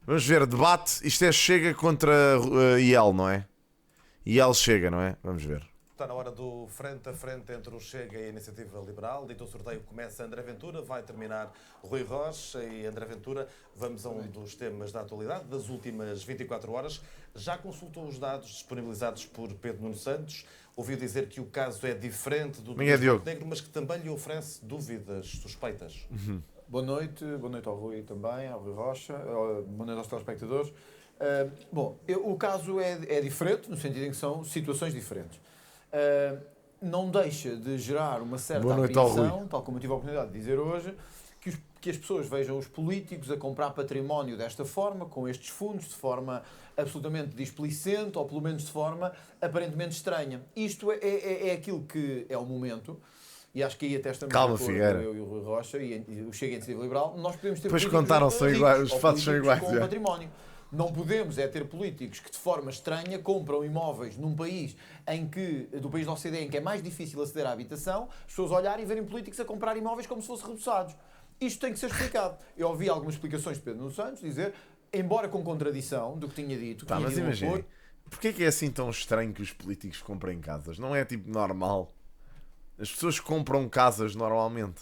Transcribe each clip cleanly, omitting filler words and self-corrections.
Vamos ver, debate. Isto é Chega contra IEL, não é? IEL Chega, não é? Vamos ver. Está na hora do frente a frente entre o Chega e a Iniciativa Liberal. Dito o sorteio, começa André Ventura, vai terminar Rui Rocha e André Ventura. Vamos a um dos temas da atualidade, das últimas 24 horas. Já consultou os dados disponibilizados por Pedro Nuno Santos. Ouviu dizer que o caso é diferente do Luís Montenegro, mas que também lhe oferece dúvidas suspeitas. Boa noite ao Rui também, ao Rui Rocha, boa noite aos telespectadores. O caso é diferente, no sentido em que são situações diferentes. Não deixa de gerar uma certa apreensão, tal como eu tive a oportunidade de dizer hoje, que as pessoas vejam os políticos a comprar património desta forma, com estes fundos, de forma absolutamente displicente, ou pelo menos de forma aparentemente estranha. Isto é aquilo que é o momento, e acho que aí até estamos Calma, Figueira. eu e o Rui Rocha, e o Chega e a Iniciativa Liberal, nós podemos ter Depois políticos contaram, são ricos, iguais, os ou fatos são políticos iguais. com património. Não podemos ter políticos que de forma estranha compram imóveis num país do país da OCDE, em que é mais difícil aceder à habitação, as pessoas olharem e verem políticos a comprar imóveis como se fossem rebuçados. Isto tem que ser explicado. Eu ouvi algumas explicações de Pedro Nuno Santos dizer, embora com contradição do que tinha dito, mas imagina, porquê que é assim tão estranho que os políticos comprem casas? Não é tipo normal? As pessoas compram casas normalmente.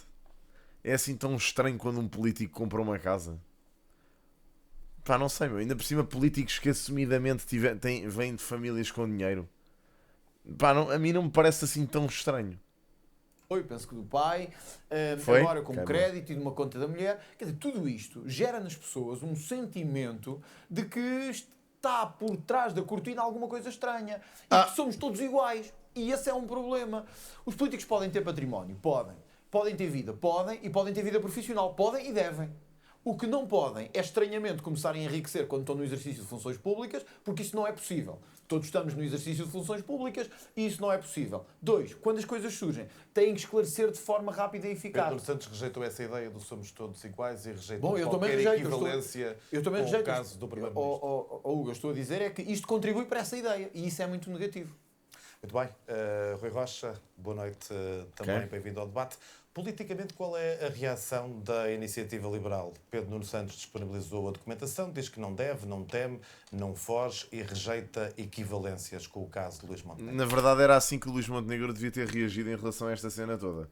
É assim tão estranho quando um político compra uma casa? Não sei, meu. Ainda por cima políticos que assumidamente vêm de famílias com dinheiro. A mim não me parece assim tão estranho. Eu penso que do pai, agora com crédito e de uma conta da mulher. Quer dizer, tudo isto gera nas pessoas um sentimento de que está por trás da cortina alguma coisa estranha. E que somos todos iguais. E esse é um problema. Os políticos podem ter património? Podem. Podem ter vida? Podem. E podem ter vida profissional? Podem e devem. O que não podem é estranhamente começarem a enriquecer quando estão no exercício de funções públicas, porque isso não é possível. Todos estamos no exercício de funções públicas e isso não é possível. 2, quando as coisas surgem, têm que esclarecer de forma rápida e eficaz. Pedro Santos rejeitou essa ideia do somos todos iguais e rejeitou eu qualquer também equivalência com o caso do Primeiro-Ministro. Hugo, eu estou a dizer é que isto contribui para essa ideia e isso é muito negativo. Muito bem. Rui Rocha, boa noite também, bem-vindo ao debate. Politicamente, qual é a reação da Iniciativa Liberal? Pedro Nuno Santos disponibilizou a documentação, diz que não deve, não teme, não foge e rejeita equivalências com o caso de Luís Montenegro. Na verdade era assim que o Luís Montenegro devia ter reagido em relação a esta cena toda.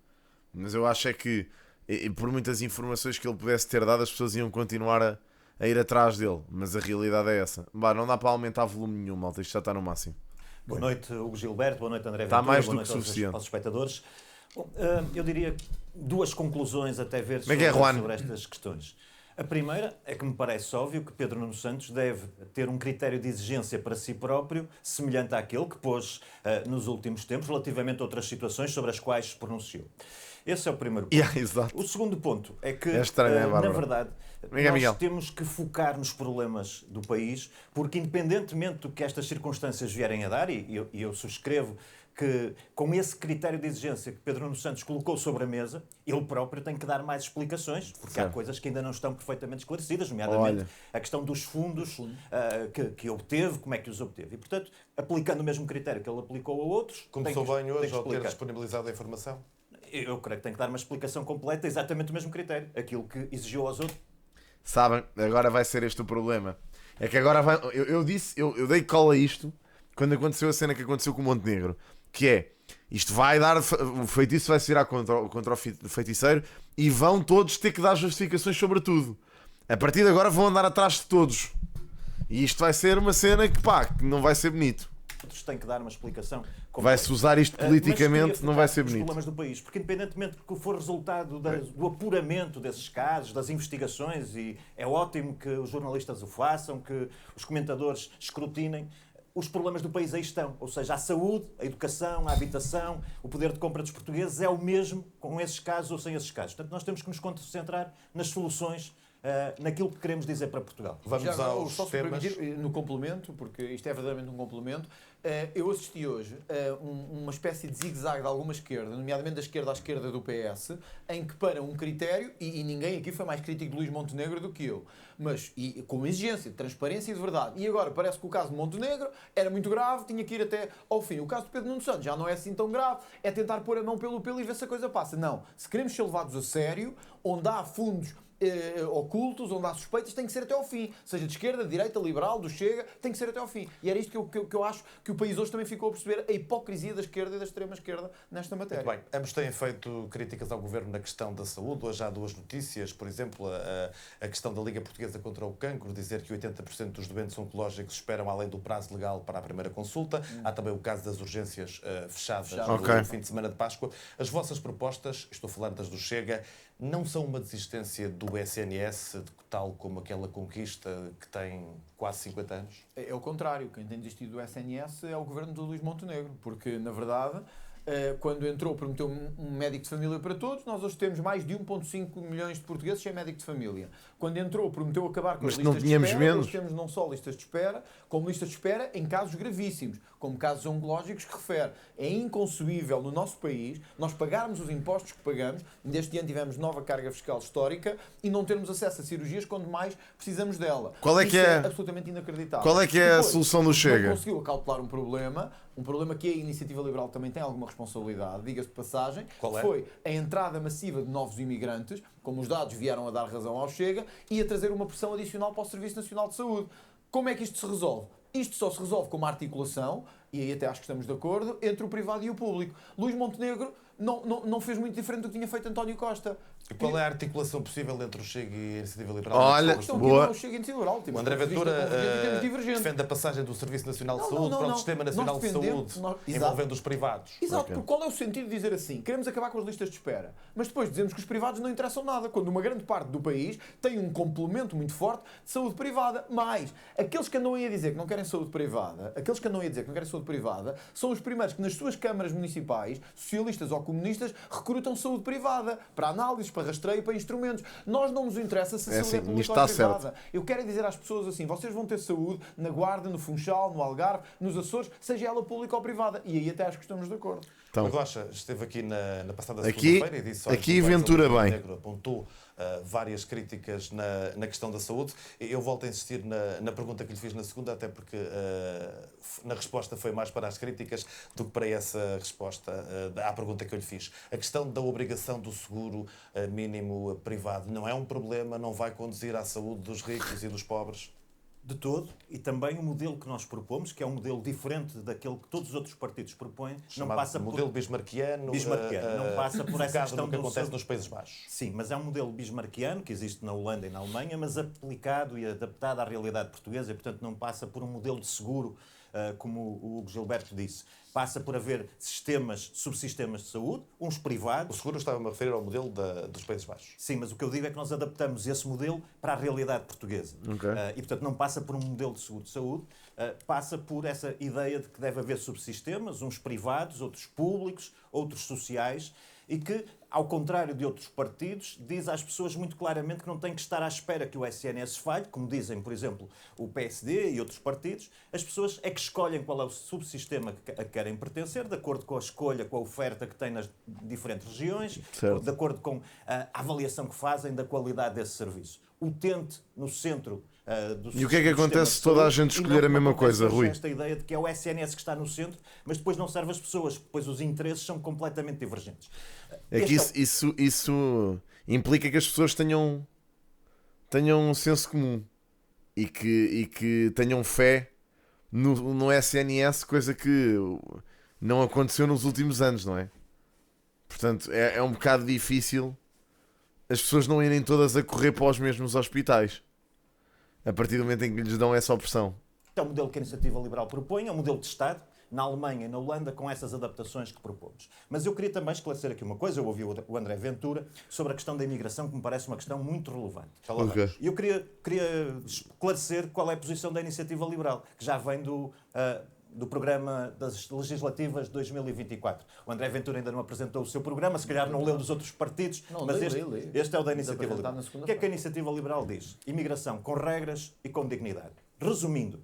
Mas eu acho que, por muitas informações que ele pudesse ter dado, as pessoas iam continuar a ir atrás dele. Mas a realidade é essa. Não dá para aumentar volume nenhum, malta. Isto já está no máximo. Boa noite, Hugo Gilberto. Boa noite, André Ventura. Está mais boa do que noite suficiente. aos espectadores. Bom, eu diria duas conclusões até ver sobre estas questões. A primeira é que me parece óbvio que Pedro Nuno Santos deve ter um critério de exigência para si próprio semelhante àquele que pôs nos últimos tempos relativamente a outras situações sobre as quais se pronunciou. Esse é o primeiro ponto. Exato. O segundo ponto é que, na verdade, nós temos que focar nos problemas do país, porque independentemente do que estas circunstâncias vierem a dar, e eu subscrevo que com esse critério de exigência que Pedro Nuno Santos colocou sobre a mesa, ele próprio tem que dar mais explicações, porque há coisas que ainda não estão perfeitamente esclarecidas, nomeadamente a questão dos fundos que obteve, como é que os obteve. E, portanto, aplicando o mesmo critério que ele aplicou a outros... Começou bem hoje ao ter disponibilizado a informação? Eu creio que tem que dar uma explicação completa, exatamente o mesmo critério, aquilo que exigiu aos outros. Sabem, agora vai ser este o problema. É que agora vai... Eu dei cola a isto quando aconteceu a cena que aconteceu com o Montenegro. Que é, isto vai dar, o feitiço vai se virar contra o feiticeiro e vão todos ter que dar justificações sobre tudo. A partir de agora vão andar atrás de todos. E isto vai ser uma cena que não vai ser bonito. Todos têm que dar uma explicação. Vai-se usar isto politicamente, não vai ser bonito. Os problemas do país, porque independentemente do que for resultado do apuramento desses casos, das investigações, e é ótimo que os jornalistas o façam, que os comentadores escrutinem, os problemas do país aí estão. Ou seja, a saúde, a educação, a habitação, o poder de compra dos portugueses é o mesmo com esses casos ou sem esses casos. Portanto, nós temos que nos concentrar nas soluções, naquilo que queremos dizer para Portugal. Vamos aos temas. No complemento, porque isto é verdadeiramente um complemento, eu assisti hoje a uma espécie de zigue-zague de alguma esquerda, nomeadamente da esquerda à esquerda do PS, em que para um critério, e ninguém aqui foi mais crítico de Luís Montenegro do que eu, mas com uma exigência de transparência e de verdade. E agora parece que o caso de Montenegro era muito grave, tinha que ir até ao fim. O caso de Pedro Nuno Santos já não é assim tão grave, é tentar pôr a mão pelo pelo e ver se a coisa passa. Não, se queremos ser levados a sério, onde há fundos ocultos, onde há suspeitas, tem que ser até ao fim. Seja de esquerda, de direita, liberal, do Chega, tem que ser até ao fim. E era isto que eu acho que o país hoje também ficou a perceber, a hipocrisia da esquerda e da extrema-esquerda nesta matéria. Muito bem. Ambos têm feito críticas ao Governo na questão da saúde. Hoje há duas notícias. Por exemplo, a questão da Liga Portuguesa contra o Cancro, dizer que 80% dos doentes oncológicos esperam além do prazo legal para a primeira consulta. Há também o caso das urgências fechadas no fim de semana de Páscoa. As vossas propostas, estou falando das do Chega, não são uma desistência do SNS, tal como aquela conquista que tem quase 50 anos? É o contrário. Quem tem desistido do SNS é o governo de Luís Montenegro, porque, na verdade, quando entrou, prometeu um médico de família para todos. Nós hoje temos mais de 1,5 milhões de portugueses sem médico de família. Quando entrou, prometeu acabar com as listas de espera. Menos. Hoje temos não só listas de espera, como listas de espera em casos gravíssimos, como casos oncológicos que refere. É inconcebível no nosso país nós pagarmos os impostos que pagamos, deste ano tivemos nova carga fiscal histórica, e não termos acesso a cirurgias quando mais precisamos dela. Qual é Isso que é absolutamente inacreditável. Qual é que é a solução do Chega? Não conseguiu acautelar um problema que a Iniciativa Liberal também tem alguma responsabilidade, diga-se de passagem. Qual é? Foi a entrada massiva de novos imigrantes, como os dados vieram a dar razão ao Chega, e a trazer uma pressão adicional para o Serviço Nacional de Saúde. Como é que isto se resolve? Isto só se resolve com uma articulação, e aí até acho que estamos de acordo, entre o privado e o público. Luís Montenegro não fez muito diferente do que tinha feito António Costa. E qual é a articulação possível entre o Chega e a Iniciativa Liberal? Olha, boa. O Chega e a Iniciativa Liberal. O André Ventura defende a passagem do Serviço Nacional de Saúde para o Sistema Nacional de Saúde, envolvendo os privados. Exato, porque qual é o sentido de dizer assim? Queremos acabar com as listas de espera, mas depois dizemos que os privados não interessam nada, quando uma grande parte do país tem um complemento muito forte de saúde privada. Mas aqueles que andam aí a dizer que não querem saúde privada, são os primeiros que nas suas câmaras municipais, socialistas ou comunistas, recrutam saúde privada para análises, para rastreio, para instrumentos. Nós não nos interessa se a saúde é pública ou privada. Certo. Eu quero dizer às pessoas assim, vocês vão ter saúde na Guarda, no Funchal, no Algarve, nos Açores, seja ela pública ou privada. E aí até acho que estamos de acordo. Então, o Rocha esteve aqui na passada segunda-feira e disse... Aqui Ventura bem. Apontou várias críticas na questão da saúde. Eu volto a insistir na pergunta que lhe fiz na segunda, até porque na resposta foi mais para as críticas do que para essa resposta à pergunta que eu lhe fiz. A questão da obrigação do seguro mínimo privado não é um problema, não vai conduzir à saúde dos ricos e dos pobres? De todo, e também o modelo que nós propomos, que é um modelo diferente daquele que todos os outros partidos propõem, não passa por... modelo bismarquiano, não passa por essa questão do que acontece nos Países Baixos. Sim, mas é um modelo bismarquiano que existe na Holanda e na Alemanha, mas aplicado e adaptado à realidade portuguesa, e portanto não passa por um modelo de seguro, como o Hugo Gilberto disse. Passa por haver subsistemas de saúde, uns privados... O seguro estava-me a referir ao modelo dos Países Baixos. Sim, mas o que eu digo é que nós adaptamos esse modelo para a realidade portuguesa. Okay. E, portanto, não passa por um modelo de seguro de saúde, passa por essa ideia de que deve haver subsistemas, uns privados, outros públicos, outros sociais, e que, ao contrário de outros partidos, diz às pessoas muito claramente que não têm que estar à espera que o SNS falhe, como dizem, por exemplo, o PSD e outros partidos. As pessoas é que escolhem qual é o subsistema a que querem pertencer, de acordo com a escolha, com a oferta que têm nas diferentes regiões, certo, de acordo com a avaliação que fazem da qualidade desse serviço. Utente no centro do E o que é que acontece se toda a gente escolher a mesma coisa, Rui? Esta ideia de que é o SNS que está no centro, mas depois não serve às pessoas, depois os interesses são completamente divergentes. É que isso implica que as pessoas tenham um senso comum e que tenham fé no SNS, coisa que não aconteceu nos últimos anos, não é? Portanto, é um bocado difícil as pessoas não irem todas a correr para os mesmos hospitais a partir do momento em que lhes dão essa opção. É o modelo que a Iniciativa Liberal propõe, é um modelo de Estado, na Alemanha e na Holanda, com essas adaptações que propomos. Mas eu queria também esclarecer aqui uma coisa, eu ouvi o André Ventura, sobre a questão da imigração, que me parece uma questão muito relevante. Okay. E eu queria esclarecer qual é a posição da Iniciativa Liberal, que já vem do programa das legislativas de 2024. O André Ventura ainda não apresentou o seu programa, se calhar não leu dos outros partidos, mas este é o da Iniciativa Liberal. O que é que a Iniciativa Liberal diz? Imigração com regras e com dignidade. Resumindo,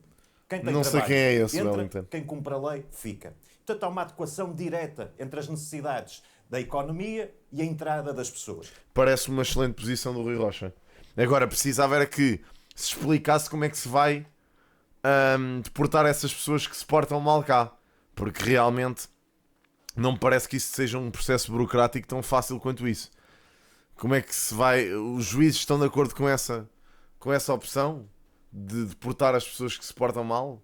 quem tem não trabalho, sei quem é esse, entra, Wellington. quem cumpre a lei, fica. Portanto, há uma adequação direta entre as necessidades da economia e a entrada das pessoas. Parece uma excelente posição do Rui Rocha. Agora, precisava era que se explicasse como é que se vai deportar essas pessoas que se portam mal cá. Porque realmente não me parece que isso seja um processo burocrático tão fácil quanto isso. Como é que se vai... Os juízes estão de acordo com essa opção de deportar as pessoas que se portam mal?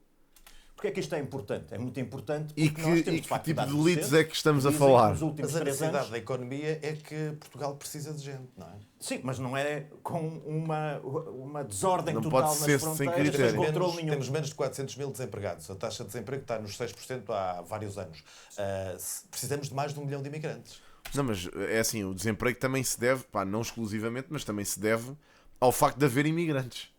Porque é que isto é importante? É muito importante. E que tipo de delitos é que estamos a falar? Mas a necessidade da economia é que Portugal precisa de gente, não é? Sim, mas não é com uma desordem não total pode ser nas fronteiras, sem controle nenhum. Temos menos de 400 mil desempregados. A taxa de desemprego está nos 6% há vários anos. Precisamos de mais de 1 milhão de imigrantes. Não, mas é assim, o desemprego também se deve, não exclusivamente, mas também se deve ao facto de haver imigrantes.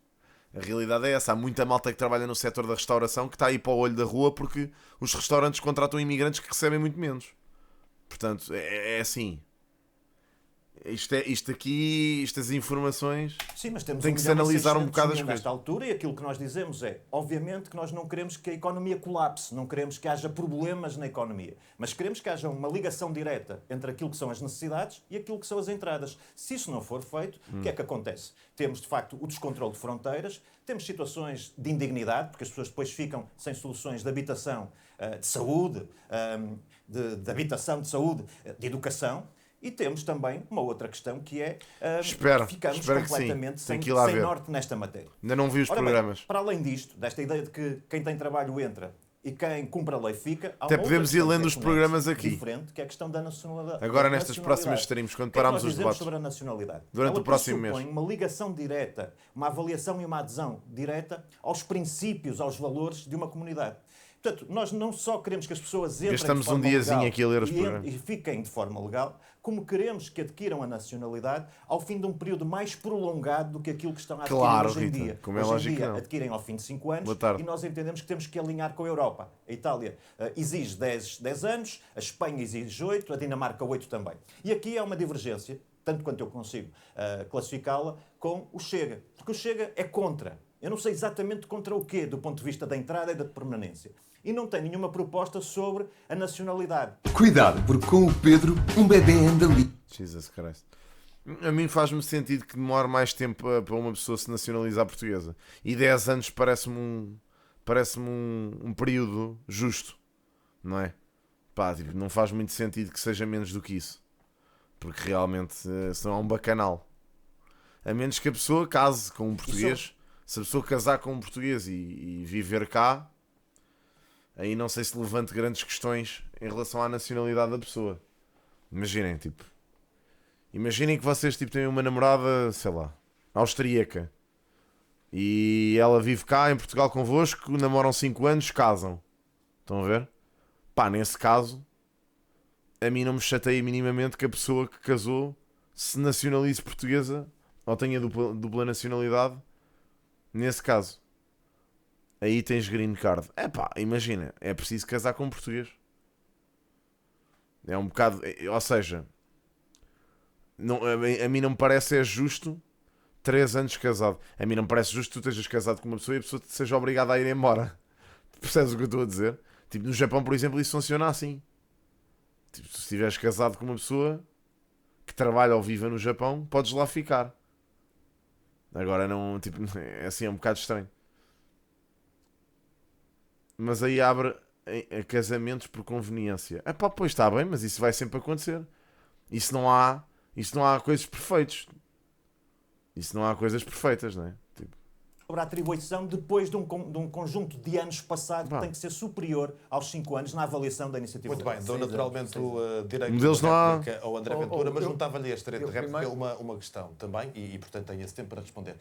A realidade é essa. Há muita malta que trabalha no setor da restauração que está aí para o olho da rua porque os restaurantes contratam imigrantes que recebem muito menos. Portanto, é assim. Estas informações. Sim, mas temos tem que se analisar um bocado as coisas. Nesta altura, e aquilo que nós dizemos é, obviamente que nós não queremos que a economia colapse, não queremos que haja problemas na economia, mas queremos que haja uma ligação direta entre aquilo que são as necessidades e aquilo que são as entradas. Se isso não for feito, o que é que acontece? Temos, de facto, o descontrole de fronteiras, temos situações de indignidade, porque as pessoas depois ficam sem soluções de habitação, de saúde, de habitação, de saúde, de educação. E temos também uma outra questão que é ficamos completamente sem norte nesta matéria. Ainda não vi os programas. Bem, para além disto, desta ideia de que quem tem trabalho entra e quem cumpre a lei fica, há até podemos ir lendo os programas aqui. Diferente, que é a questão da nacionalidade. Agora nestas próximas estaremos, quando pararmos os debates. Sobre a nacionalidade. Durante o próximo mês. Uma ligação direta, uma avaliação e uma adesão direta aos princípios, aos valores de uma comunidade. Portanto, nós não só queremos que as pessoas entrem Gastamos de forma um diazinho legal aqui a ler os programas e fiquem de forma legal, como queremos que adquiram a nacionalidade ao fim de um período mais prolongado do que aquilo que estão a adquirir hoje em dia. Como é lógico, hoje em dia não. Adquirem ao fim de 5 anos e nós entendemos que temos que alinhar com a Europa. A Itália exige 10 anos, a Espanha exige 8, a Dinamarca 8 também. E aqui é uma divergência, tanto quanto eu consigo classificá-la, com o Chega. Porque o Chega é contra. Eu não sei exatamente contra o quê, do ponto de vista da entrada e da permanência. E não tem nenhuma proposta sobre a nacionalidade. Cuidado, porque com o Pedro, um bebê anda ali. Jesus Christ. A mim faz-me sentido que demore mais tempo para uma pessoa se nacionalizar portuguesa. E 10 anos parece-me um período justo. Não é? Tipo, não faz muito sentido que seja menos do que isso. Porque realmente senão é um bacanal. A menos que a pessoa case com um português. Se a pessoa casar com um português e viver cá, aí não sei se levante grandes questões em relação à nacionalidade da pessoa. Imaginem que vocês têm uma namorada, sei lá, austríaca, e ela vive cá em Portugal convosco, namoram 5 anos, casam. Estão a ver? Nesse caso, a mim não me chateia minimamente que a pessoa que casou se nacionalize portuguesa ou tenha dupla nacionalidade. Nesse caso, aí tens green card. Imagina, é preciso casar com um português. É um bocado... Ou seja, a mim não me parece justo 3 anos casado. A mim não me parece justo que tu estejas casado com uma pessoa e a pessoa seja obrigada a ir embora. Percebes o que eu estou a dizer? Tipo, no Japão, por exemplo, isso funciona assim. Tipo, se estiveres casado com uma pessoa que trabalha ou vive no Japão, podes lá ficar. Agora não, é assim, é um bocado estranho. Mas aí abre a casamentos por conveniência. Pois está bem, mas isso vai sempre acontecer. Isso não há coisas perfeitas. Isso não há coisas perfeitas, não é? Sobre a atribuição depois de um conjunto de anos passados que tem que ser superior aos 5 anos na avaliação da iniciativa. Muito bem, dou naturalmente o direito da réplica ao André Ventura, mas não estava-lhe este direito de réplica uma questão também, e portanto tenho esse tempo para responder.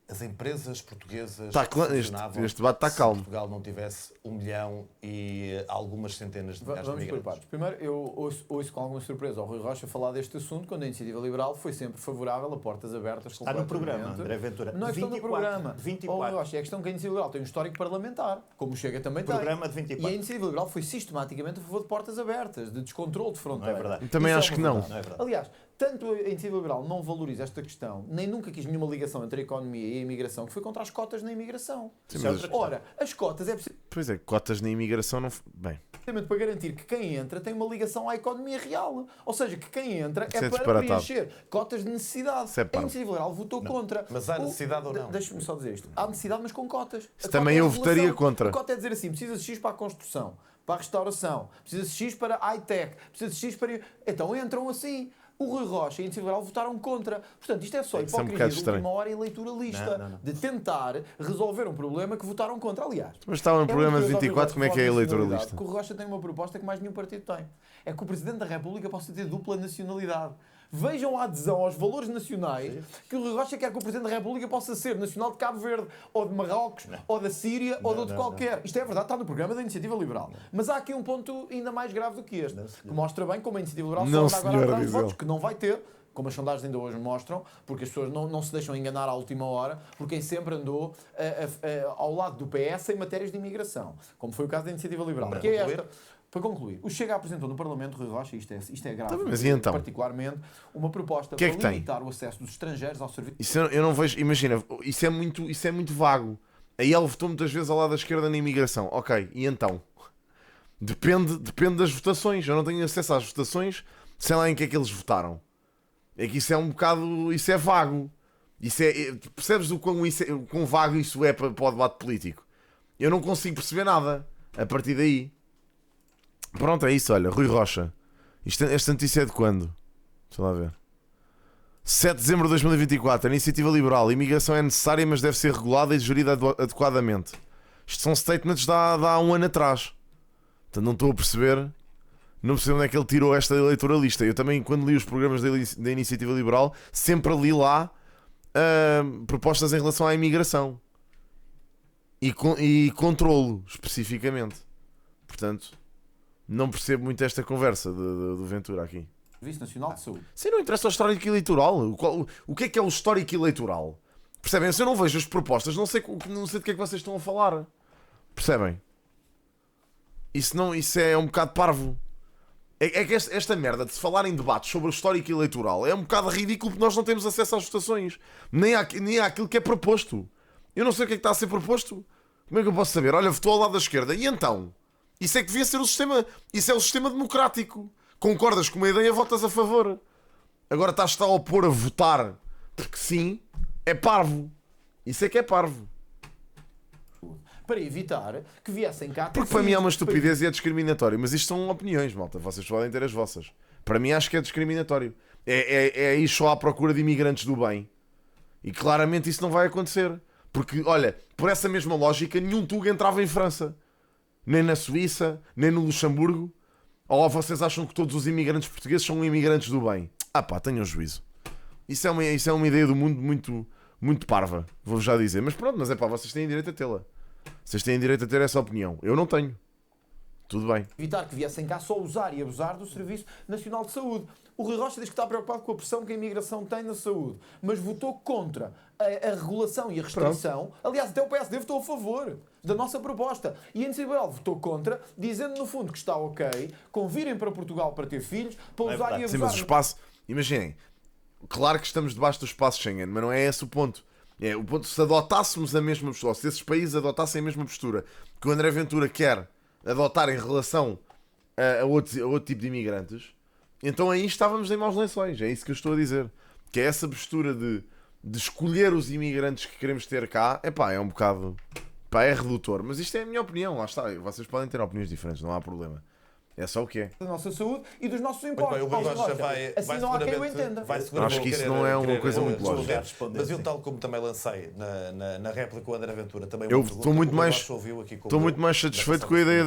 As empresas portuguesas funcionavam este debate está calmo. Se Portugal não tivesse 1 milhão e algumas centenas de milhares de imigrantes. Primeiro, eu ouço com alguma surpresa ao Rui Rocha falar deste assunto, quando a Iniciativa Liberal foi sempre favorável a portas abertas. Está no programa, André Ventura. Não é questão do programa. 24. Rui Rocha, é questão que a Iniciativa Liberal tem um histórico parlamentar, como o Chega também tem. Programa de 24. E a Iniciativa Liberal foi sistematicamente a favor de portas abertas, de descontrole de fronteiras. Não é verdade. Também acho que não. Aliás, tanto a Iniciativa Liberal não valoriza esta questão, nem nunca quis nenhuma ligação entre a economia e a imigração, que foi contra as cotas na imigração. Sim, ora, as cotas é preciso... Pois é, cotas na imigração não... Bem... Para garantir que quem entra tem uma ligação à economia real. Ou seja, que quem entra é para disparatado. preencher cotas de necessidade. A Iniciativa Liberal votou contra. Mas há necessidade ou não? Deixa-me só dizer isto. Há necessidade, mas com cotas. Também eu votaria contra. A cota é dizer assim, precisa de X para a construção, para a restauração, precisa de X para a high-tech, precisa de X para... Então entram assim. O Rui Rocha e a Iniciativa Liberal votaram contra. Portanto, isto é só hipocrisia de última hora eleitoralista. De tentar resolver um problema que votaram contra. Aliás, mas estava no programa de 24, como é que é eleitoralista? Porque o Rui Rocha tem uma proposta que mais nenhum partido tem. É que o Presidente da República possa ter dupla nacionalidade. Vejam a adesão aos valores nacionais que o Rui Rocha quer que o Presidente da República possa ser nacional de Cabo Verde, ou de Marrocos, ou da Síria, ou de outro qualquer. Isto é verdade, está no programa da Iniciativa Liberal. Mas há aqui um ponto ainda mais grave do que este, que mostra bem como a Iniciativa Liberal só anda agora atrás de votos, que não vai ter, como as sondagens ainda hoje mostram, porque as pessoas não se deixam enganar à última hora, porque quem sempre andou ao lado do PS em matérias de imigração, como foi o caso da Iniciativa Liberal. Que é esta... Para concluir, o Chega apresentou no Parlamento, Rui Rocha, isto é grave, mas e então? particularmente, uma proposta que é para limitar o acesso dos estrangeiros ao serviço... Isso eu não vejo, imagina, isso é muito vago. Aí ele votou muitas vezes ao lado da esquerda na imigração. Ok, e então? Depende das votações. Eu não tenho acesso às votações, sei lá em que é que eles votaram. É que isso é um bocado, isso é vago. Percebes o quão vago isso é para o debate político? Eu não consigo perceber nada a partir daí. Pronto, é isso, olha, Rui Rocha. Esta notícia é de quando? Deixa lá ver. 7 de dezembro de 2024. A Iniciativa Liberal. A imigração é necessária, mas deve ser regulada e gerida adequadamente. Isto são statements de há um ano atrás. Portanto, não estou a perceber. Não percebo onde é que ele tirou esta eleitoralista. Eu também, quando li os programas da Iniciativa Liberal, sempre li lá propostas em relação à imigração. E controlo, especificamente. Portanto... não percebo muito esta conversa do Ventura aqui. Serviço Nacional de Saúde. Se não interessa o histórico eleitoral. O que é o histórico eleitoral? Percebem? Se eu não vejo as propostas, não sei de que é que vocês estão a falar. Percebem? Isso é um bocado parvo. É que esta merda de se falar em debates sobre o histórico eleitoral é um bocado ridículo porque nós não temos acesso às votações. Nem àquilo que é proposto. Eu não sei o que é que está a ser proposto. Como é que eu posso saber? Olha, votou ao lado da esquerda. E então? Isso é que devia ser o sistema. Isso é o sistema democrático. Concordas com uma ideia, votas a favor. Agora estás-te a opor a votar porque sim, é parvo. Isso é que é parvo. Para evitar que viessem cá... Porque para mim é uma estupidez e é discriminatório. Mas isto são opiniões, malta. Vocês podem ter as vossas. Para mim acho que é discriminatório. É ir só à procura de imigrantes do bem. E claramente isso não vai acontecer. Porque, olha, por essa mesma lógica, nenhum Tuga entrava em França. Nem na Suíça, nem no Luxemburgo. Ou vocês acham que todos os imigrantes portugueses são imigrantes do bem? Ah pá, tenham juízo. Isso é uma ideia do mundo muito parva, vou-vos já dizer. Mas pronto, mas é pá, vocês têm direito a tê-la. Vocês têm direito a ter essa opinião. Eu não tenho. Tudo bem. Evitar que viessem cá só usar e abusar do Serviço Nacional de Saúde. O Rui Rocha diz que está preocupado com a pressão que a imigração tem na saúde, mas votou contra a regulação e a restrição. Pronto. Aliás, até o PSD votou a favor da nossa proposta. E a Iniciativa Liberal votou contra, dizendo no fundo que está ok, com virem para Portugal para ter filhos, para usar e abusar. Sim, mas o espaço... Imaginem, claro que estamos debaixo do espaço Schengen, mas não é esse o ponto. É o ponto, se adotássemos a mesma postura, ou se esses países adotassem a mesma postura que o André Ventura quer adotar em relação a outro tipo de imigrantes, então aí estávamos em maus lençóis. É isso que eu estou a dizer. Que é essa postura de escolher os imigrantes que queremos ter cá, é um bocado... é redutor. Mas isto é a minha opinião, lá está. Vocês podem ter opiniões diferentes, não há problema. É só o que é. Da nossa saúde e dos nossos impostos. Bem, o Rui Rocha vai não há quem o entenda. Acho que isso não é uma coisa muito lógica. Mas eu, tal como também lancei na réplica o André Ventura, também eu estou muito mais satisfeito com a ideia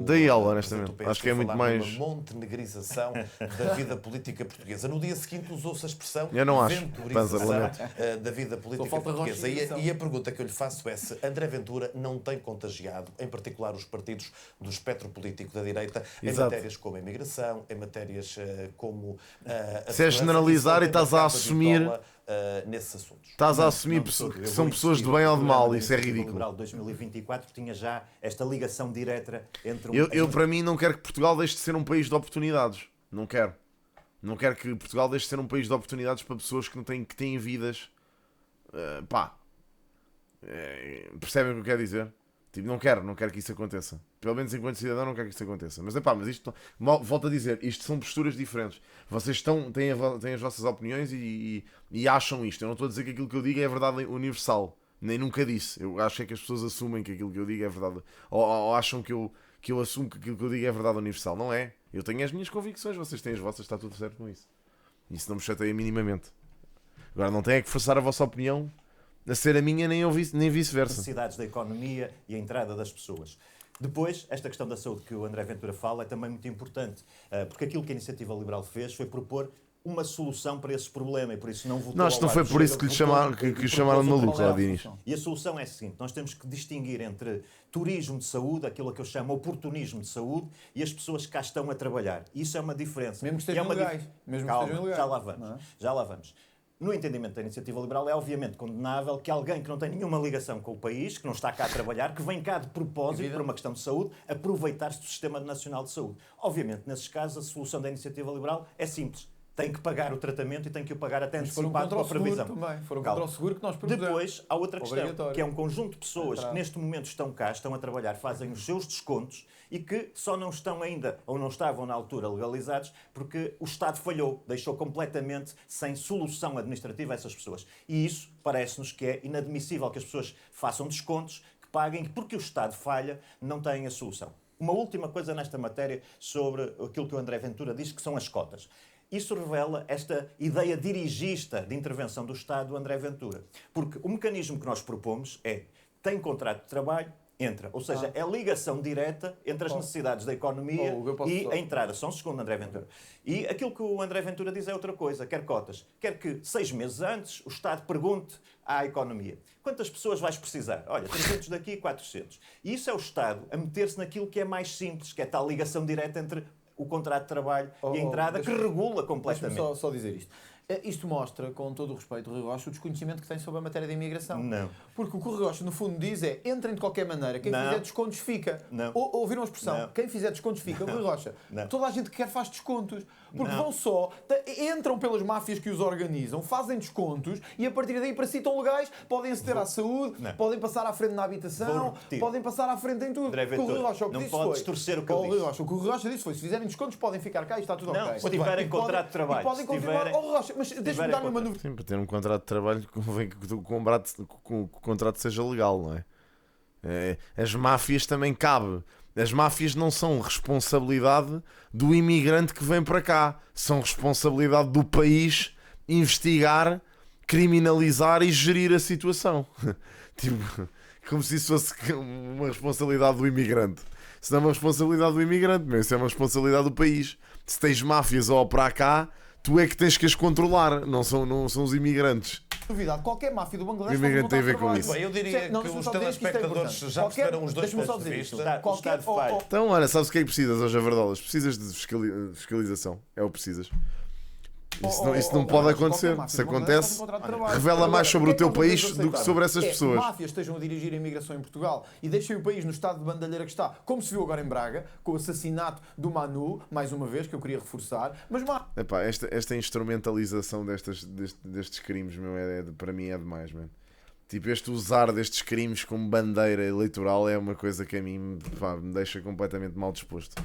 da IEL, honestamente. Acho que é muito mais... uma montenegrização da vida política portuguesa. No dia seguinte usou-se a expressão eu não acho. Da vida política portuguesa. E a pergunta que eu lhe faço é se André Ventura não tem contagiado, em particular os partidos do espectro político da direita, em matérias como a imigração, em matérias como se é generalizar e estás a assumir nesses assuntos. Estás a assumir que são pessoas de bem ou de mal, isso é ridículo. O 2024 tinha já esta ligação direta entre eu para mim não quero que Portugal deixe de ser um país de oportunidades. Não quero. Não quero que Portugal deixe de ser um país de oportunidades para pessoas que têm vidas. Percebem o que eu quero dizer? Tipo, não quero que isso aconteça. Pelo menos enquanto cidadão não quero que isso aconteça. Mas isto, volto a dizer, isto são posturas diferentes. Vocês têm as vossas opiniões e acham isto. Eu não estou a dizer que aquilo que eu digo é verdade universal. Nem nunca disse. Eu acho que as pessoas assumem que aquilo que eu digo é verdade. Ou acham que eu assumo que aquilo que eu digo é verdade universal. Não é. Eu tenho as minhas convicções, vocês têm as vossas, está tudo certo com isso. Isso não me chateia minimamente. Agora não tem é que forçar a vossa opinião a ser a minha, nem vice-versa. Necessidades da economia e a entrada das pessoas. Depois, esta questão da saúde que o André Ventura fala é também muito importante, porque aquilo que a Iniciativa Liberal fez foi propor uma solução para esse problema e por isso não votou. Não, não foi por isso que lhe chamaram de maluco, lá Dinis. E a solução é a seguinte: nós temos que distinguir entre turismo de saúde, aquilo que eu chamo oportunismo de saúde, e as pessoas que cá estão a trabalhar. Isso é uma diferença. Mesmo que estejam legais. Calma, já lá vamos. Já lá vamos. No entendimento da Iniciativa Liberal é obviamente condenável que alguém que não tem nenhuma ligação com o país, que não está cá a trabalhar, que vem cá de propósito por uma questão de saúde, aproveitar-se do Sistema Nacional de Saúde. Obviamente, nesses casos, a solução da Iniciativa Liberal é simples. Tem que pagar o tratamento e tem que o pagar até antecipado com a previsão. Foram contra o seguro que nós propusemos. Depois, há outra questão, que é um conjunto de pessoas que neste momento estão cá, estão a trabalhar, fazem os seus descontos e que só não estão ainda, ou não estavam na altura, legalizados, porque o Estado falhou, deixou completamente sem solução administrativa essas pessoas. E isso parece-nos que é inadmissível que as pessoas façam descontos, que paguem, porque o Estado falha, não têm a solução. Uma última coisa nesta matéria sobre aquilo que o André Ventura diz, que são as cotas. Isso revela esta ideia dirigista de intervenção do Estado do André Ventura. Porque o mecanismo que nós propomos é, tem contrato de trabalho, entra. Ou seja, é ligação direta entre as necessidades da economia e a entrada. Só um segundo, André Ventura. E aquilo que o André Ventura diz é outra coisa. Quer cotas. Quer que 6 meses antes o Estado pergunte à economia: quantas pessoas vais precisar? Olha, 300 daqui, 400. E isso é o Estado a meter-se naquilo que é mais simples, que é tal ligação direta entre o contrato de trabalho e a entrada, que regula completamente. Deixa-me só dizer isto. Isto mostra, com todo o respeito, o Rui Rocha, o desconhecimento que tem sobre a matéria da imigração. Não. Porque o que o Rui Rocha, no fundo, diz é: entrem de qualquer maneira, quem fizer descontos fica. Não. Ouviram a expressão? Não. Quem fizer descontos fica. Rui Rocha, Não. toda a gente que quer faz descontos. Porque vão só, entram pelas máfias que os organizam, fazem descontos e a partir daí, para si, estão legais, podem aceder à saúde, podem passar à frente na habitação, podem passar à frente em tudo. André, o Rui Rocha, o que não disse pode foi, distorcer o que eu disse. O que o Rui Rocha disse foi: se fizerem descontos, podem ficar cá e está tudo ok. Se tiverem contrato de trabalho. E podem continuar. Rocha, mas deixa-me dar-lhe uma dúvida. Sim, para ter um contrato de trabalho convém que o contrato seja legal, não é? As máfias também cabe. As máfias não são responsabilidade do imigrante que vem para cá. São responsabilidade do país investigar, criminalizar e gerir a situação. Tipo, como se isso fosse uma responsabilidade do imigrante. Se não é uma responsabilidade do imigrante, mas isso é uma responsabilidade do país. Se tens máfias a operar cá, tu é que tens que as controlar, não são os imigrantes. Duvidado, qualquer máfia do Bangladesh pode tem a ver com isso. Bem, eu diria que os telespectadores já perceberam os dois pontos de vista. Então, olha, sabes o que é que precisas hoje, a verdade? Precisas de fiscalização. É o que precisas. Isso não pode acontecer. Se acontece, revela mais sobre o teu país do que sobre essas pessoas. Máfias estejam a dirigir a imigração em Portugal e deixem o país no estado de bandalheira que está, como se viu agora em Braga, com o assassinato do Manu, mais uma vez, que eu queria reforçar. Mas epá, esta instrumentalização destes crimes, meu, para mim é demais, mano. Tipo, este usar destes crimes como bandeira eleitoral é uma coisa que a mim me deixa completamente mal disposto.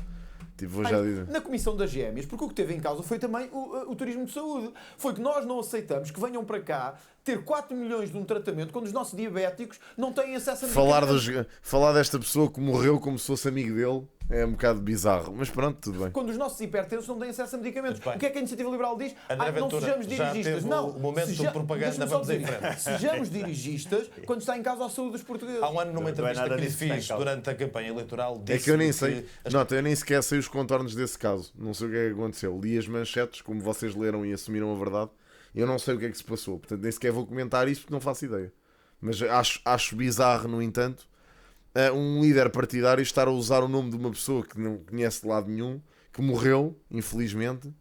Tipo, vou já dizer. Na Comissão das Gêmeas, porque o que teve em causa foi também o turismo de saúde. Foi que nós não aceitamos que venham para cá ter 4 milhões de um tratamento quando os nossos diabéticos não têm acesso a medicamentos. Falar desta pessoa que morreu como se fosse amigo dele é um bocado bizarro, mas pronto, tudo bem. Quando os nossos hipertensos não têm acesso a medicamentos. O que é que a Iniciativa Liberal diz? Não sejamos dirigistas. Não, o momento de propaganda, vamos em frente. Sejamos dirigistas quando está em causa a saúde dos portugueses. Há um ano, numa entrevista que lhe fiz durante a campanha eleitoral, disse que eu nem sei. Eu nem sequer sei os contornos desse caso. Não sei o que é que aconteceu. Li as manchetes, como vocês leram e assumiram a verdade. Eu não sei o que é que se passou. Portanto, nem sequer vou comentar isso porque não faço ideia. Mas acho bizarro, no entanto, um líder partidário estar a usar o nome de uma pessoa que não conhece de lado nenhum, que morreu, infelizmente,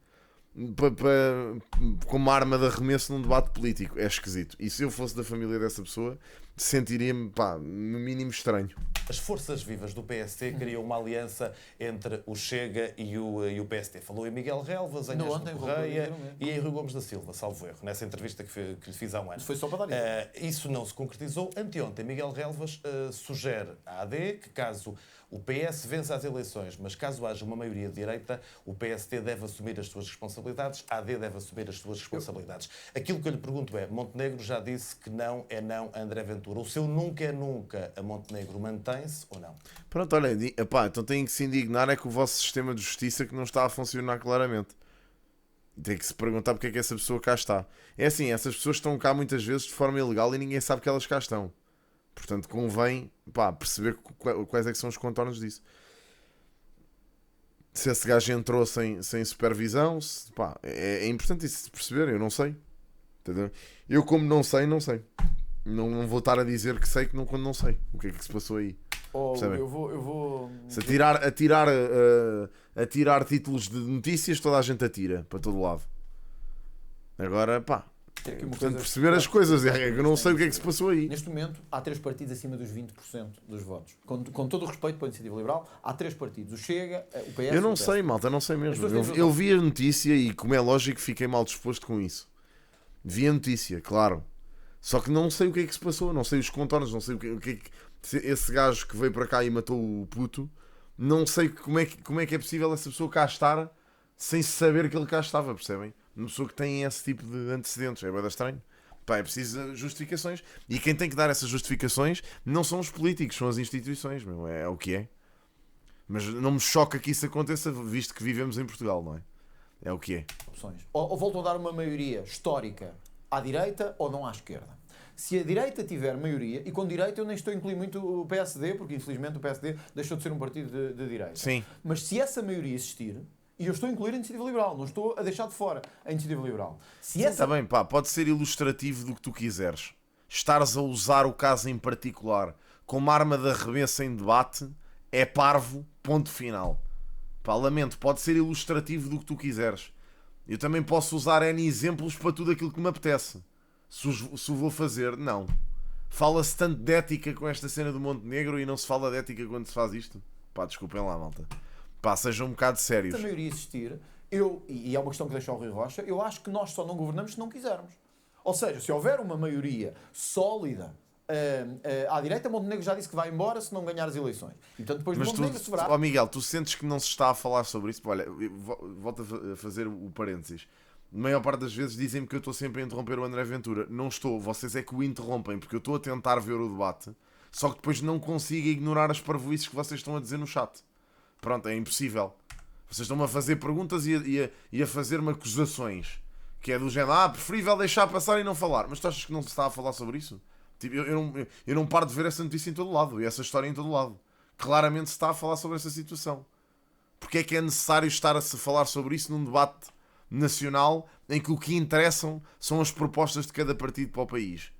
como arma de arremesso num debate político. É esquisito. E se eu fosse da família dessa pessoa, sentiria-me, no mínimo estranho. As forças vivas do PST criam uma aliança entre o Chega e o PST. Falou em Miguel Relvas, em Ângelo Correia e em Rui Gomes da Silva, salvo erro, nessa entrevista que lhe fiz há um ano. Foi só para dar isso não se concretizou. Anteontem, Miguel Relvas sugere à AD que, caso o PS vença as eleições, mas caso haja uma maioria de direita, o PST deve assumir as suas responsabilidades, a AD deve assumir as suas responsabilidades. Aquilo que eu lhe pergunto é: Montenegro já disse que não é não a André Ventura. O seu nunca é nunca a Montenegro mantém-se ou não? Pronto, olha, então tem que se indignar é com o vosso sistema de justiça que não está a funcionar claramente. Tem que se perguntar porque é que essa pessoa cá está. É assim, essas pessoas estão cá muitas vezes de forma ilegal e ninguém sabe que elas cá estão. Portanto, convém perceber quais é que são os contornos disso. Se esse gajo entrou sem supervisão, é importante isso de perceber. Eu não sei. Entendeu? Eu, como não sei, não sei. Não vou estar a dizer que sei quando não sei. O que é que se passou aí? Eu vou... Se atirar títulos de notícias, toda a gente atira para todo lado. Agora, portanto, perceber as coisas. Eu não sei o que é que se passou aí. Neste momento, há 3 partidos acima dos 20% dos votos. Com todo o respeito para a Iniciativa Liberal, há 3 partidos. O Chega, o PS... Eu não sei, malta, não sei mesmo. Eu vi a notícia e, como é lógico, fiquei mal disposto com isso. Vi a notícia, claro. Só que não sei o que é que se passou. Não sei os contornos, não sei o que é que... Esse gajo que veio para cá e matou o puto, não sei como é que é possível essa pessoa cá estar sem saber que ele cá estava, percebem? Uma pessoa que tem esse tipo de antecedentes, é bem estranho. É preciso justificações. E quem tem que dar essas justificações não são os políticos, são as instituições, meu. É o que é. Mas não me choca que isso aconteça, visto que vivemos em Portugal, não é? É o que é. Ou voltam a dar uma maioria histórica à direita ou não à esquerda. Se a direita tiver maioria, e com direita eu nem estou a incluir muito o PSD, porque infelizmente o PSD deixou de ser um partido de direita. Sim. Mas se essa maioria existir, e eu estou a incluir a Iniciativa Liberal, não estou a deixar de fora a Iniciativa Liberal. Está bem, pode ser ilustrativo do que tu quiseres. Estares a usar o caso em particular como arma de arremesso em debate é parvo, ponto final. Lamento, pode ser ilustrativo do que tu quiseres. Eu também posso usar N exemplos para tudo aquilo que me apetece. Se o vou fazer, não. Fala-se tanto de ética com esta cena do Montenegro e não se fala de ética quando se faz isto. Desculpem lá, malta. Sejam um bocado sérios. Se a maioria existir, e é uma questão que deixa o Rui Rocha, eu acho que nós só não governamos se não quisermos. Ou seja, se houver uma maioria sólida à direita, Montenegro já disse que vai embora se não ganhar as eleições. E, portanto, depois de Montenegro se verá... Miguel, tu sentes que não se está a falar sobre isso? Olha, volto a fazer o parênteses. A maior parte das vezes dizem-me que eu estou sempre a interromper o André Ventura. Não estou, vocês é que o interrompem, porque eu estou a tentar ver o debate, só que depois não consigo ignorar as parvoíces que vocês estão a dizer no chat. Pronto, é impossível. Vocês estão-me a fazer perguntas e a fazer-me acusações, que é do género, preferível deixar passar e não falar. Mas tu achas que não se está a falar sobre isso? Tipo, eu não paro de ver essa notícia em todo lado, e essa história em todo lado. Claramente se está a falar sobre essa situação. Porque é que é necessário estar a se falar sobre isso num debate nacional em que o que interessam são as propostas de cada partido para o país?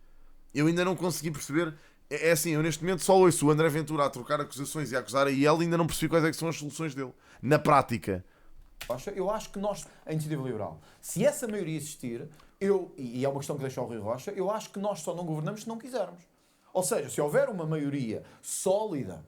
Eu ainda não consegui perceber. É assim, eu neste momento só ouço o André Ventura a trocar acusações e a acusar a ele, ainda não percebi quais é que são as soluções dele. Na prática. Eu acho que nós, a Iniciativa Liberal, se essa maioria existir, e é uma questão que deixa o Rui Rocha, eu acho que nós só não governamos se não quisermos. Ou seja, se houver uma maioria sólida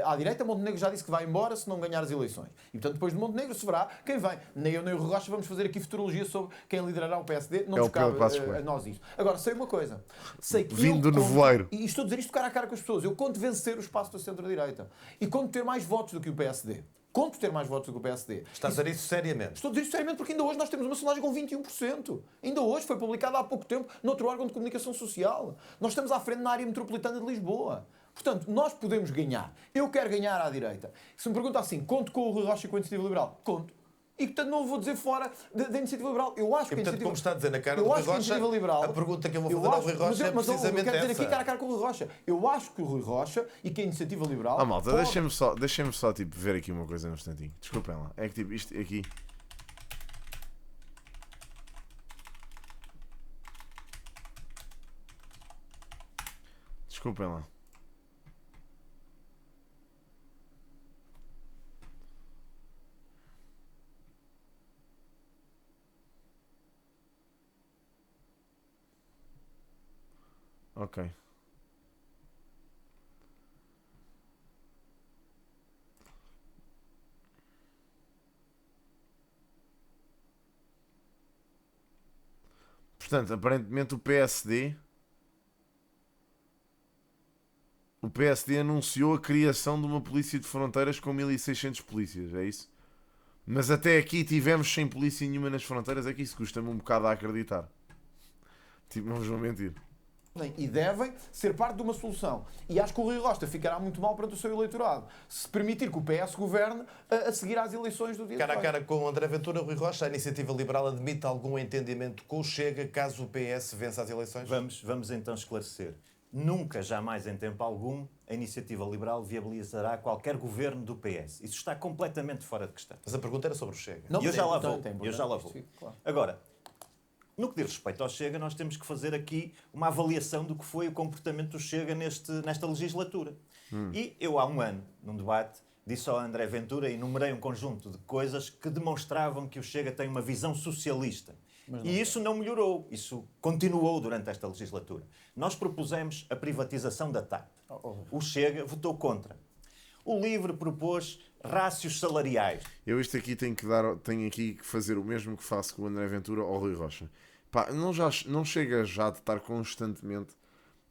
à direita, Montenegro já disse que vai embora se não ganhar as eleições. E, portanto, depois de Montenegro se verá quem vem. Nem eu nem o Rui Rocha vamos fazer aqui futurologia sobre quem liderará o PSD. Não nos cabe a nós isso. Agora, sei uma coisa. Sei que vindo do nevoeiro. E estou a dizer isto cara a cara com as pessoas. Eu conto vencer o espaço da centro-direita. E conto ter mais votos do que o PSD. Conto ter mais votos do que o PSD. Estás a dizer isso seriamente? Estou a dizer isso seriamente porque ainda hoje nós temos uma sondagem com 21%. Ainda hoje foi publicada há pouco tempo noutro órgão de comunicação social. Nós estamos à frente na área metropolitana de Lisboa. Portanto, nós podemos ganhar. Eu quero ganhar à direita. Se me pergunta assim, conto com o Rui Rocha e com a Iniciativa Liberal? Conto. E, portanto, não vou dizer fora da Iniciativa Liberal. Eu acho que a Iniciativa... como está a dizer na cara do Rui Rocha, a pergunta que eu vou fazer ao Rui Rocha é precisamente essa. Quero dizer aqui cara a cara com o Rui Rocha. Eu acho que o Rui Rocha e que a Iniciativa Liberal... malta, deixem-me só tipo, ver aqui uma coisa num instantinho. Desculpem lá. É que tipo, isto aqui... Desculpem lá. Ok. Portanto, aparentemente o PSD anunciou a criação de uma polícia de fronteiras com 1600 polícias, é isso? Mas até aqui tivemos sem polícia nenhuma nas fronteiras, é que isso custa-me um bocado a acreditar. Tipo, não vos vou mentir. e devem ser parte de uma solução. E acho que o Rui Rocha ficará muito mal perante o seu eleitorado se permitir que o PS governe a seguir às eleições do dia Cara a cara com André Ventura, Rui Rocha, a Iniciativa Liberal admite algum entendimento com o Chega caso o PS vença as eleições? Vamos então esclarecer. Nunca, jamais, em tempo algum, a Iniciativa Liberal viabilizará qualquer governo do PS. Isso está completamente fora de questão. Mas a pergunta era sobre o Chega. E eu já lá vou. Agora, no que diz respeito ao Chega, nós temos que fazer aqui uma avaliação do que foi o comportamento do Chega nesta legislatura. E eu, há um ano, num debate, disse ao André Ventura e enumerei um conjunto de coisas que demonstravam que o Chega tem uma visão socialista. E isso não melhorou, isso continuou durante esta legislatura. Nós propusemos a privatização da TAP. O Chega votou contra. O LIVRE propôs rácios salariais. Eu tenho aqui que fazer o mesmo que faço com o André Ventura ou o Rui Rocha. Pá, não chega já de estar constantemente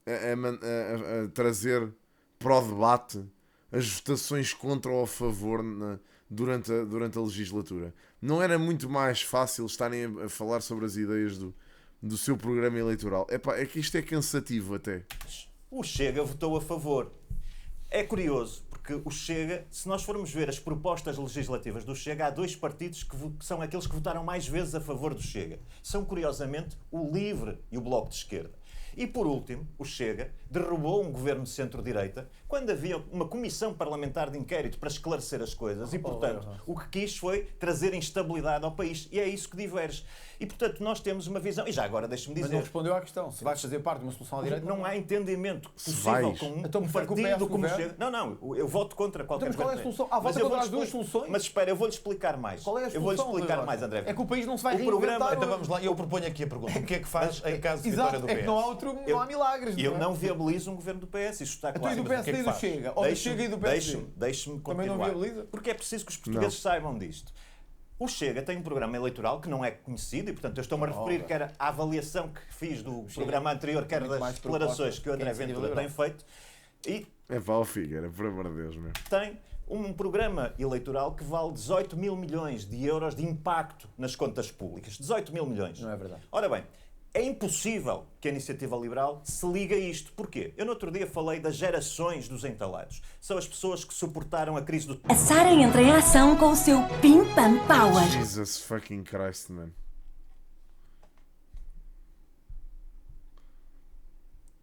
a trazer para o debate as votações contra ou a favor durante a legislatura. Não era muito mais fácil estarem a falar sobre as ideias do seu programa eleitoral? É que isto é cansativo até. O Chega votou a favor. É curioso, porque o Chega, se nós formos ver as propostas legislativas do Chega, há dois partidos que são aqueles que votaram mais vezes a favor do Chega. São, curiosamente, o LIVRE e o Bloco de Esquerda. E, por último, o Chega derrubou um governo de centro-direita quando havia uma comissão parlamentar de inquérito para esclarecer as coisas e, portanto, o que quis foi trazer instabilidade ao país. E é isso que diverge. E, portanto, nós temos uma visão... E já agora, deixe-me dizer... Mas não respondeu à questão. Se vai fazer parte de uma solução à direita... Não há entendimento possível com um partido como o Chega. Não, eu voto contra qualquer coisa. Mas qual é a solução? Vota contra as duas soluções? Mas espera, eu vou-lhe explicar mais. Qual é a solução? Eu vou-lhe explicar mais, André. É que o país não se vai reinventar. Então vamos lá, eu proponho aqui a pergunta. O que é que faz em caso de vitória do PS? É que não há milagres. Eu não viabilizo um governo do PS, isso está claro. E do PSD e do Chega? Ou do Chega e do PSD? Deixe-me continuar. Também não viabiliza? Porque é preciso que os portugueses saibam disto. O Chega tem um programa eleitoral que não é conhecido e, portanto, eu estou-me a referir quer à avaliação que fiz do programa anterior, quer das declarações que o André Ventura tem feito. E Paulo Figueira, por amor de Deus, meu. Tem um programa eleitoral que vale 18 mil milhões de euros de impacto nas contas públicas. 18 mil milhões. Não é verdade. Ora bem, é impossível que a Iniciativa Liberal se ligue a isto. Porquê? Eu no outro dia falei das gerações dos entalados. São as pessoas que suportaram a crise do... A Sara entra em ação com o seu Pim Pam Power. Jesus fucking Christ, man.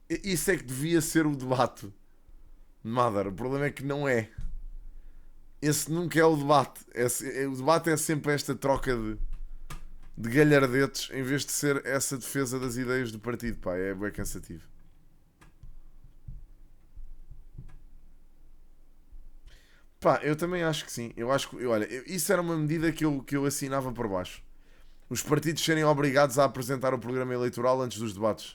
Isso é que devia ser o debate. Mother, o problema é que não é. Esse nunca é o debate. O debate é sempre esta troca de galhardetes em vez de ser essa defesa das ideias do partido. Pá, é bem cansativo. Pá, eu também acho que sim. Eu acho que, olha, isso era uma medida que eu assinava por baixo. Os partidos serem obrigados a apresentar o programa eleitoral antes dos debates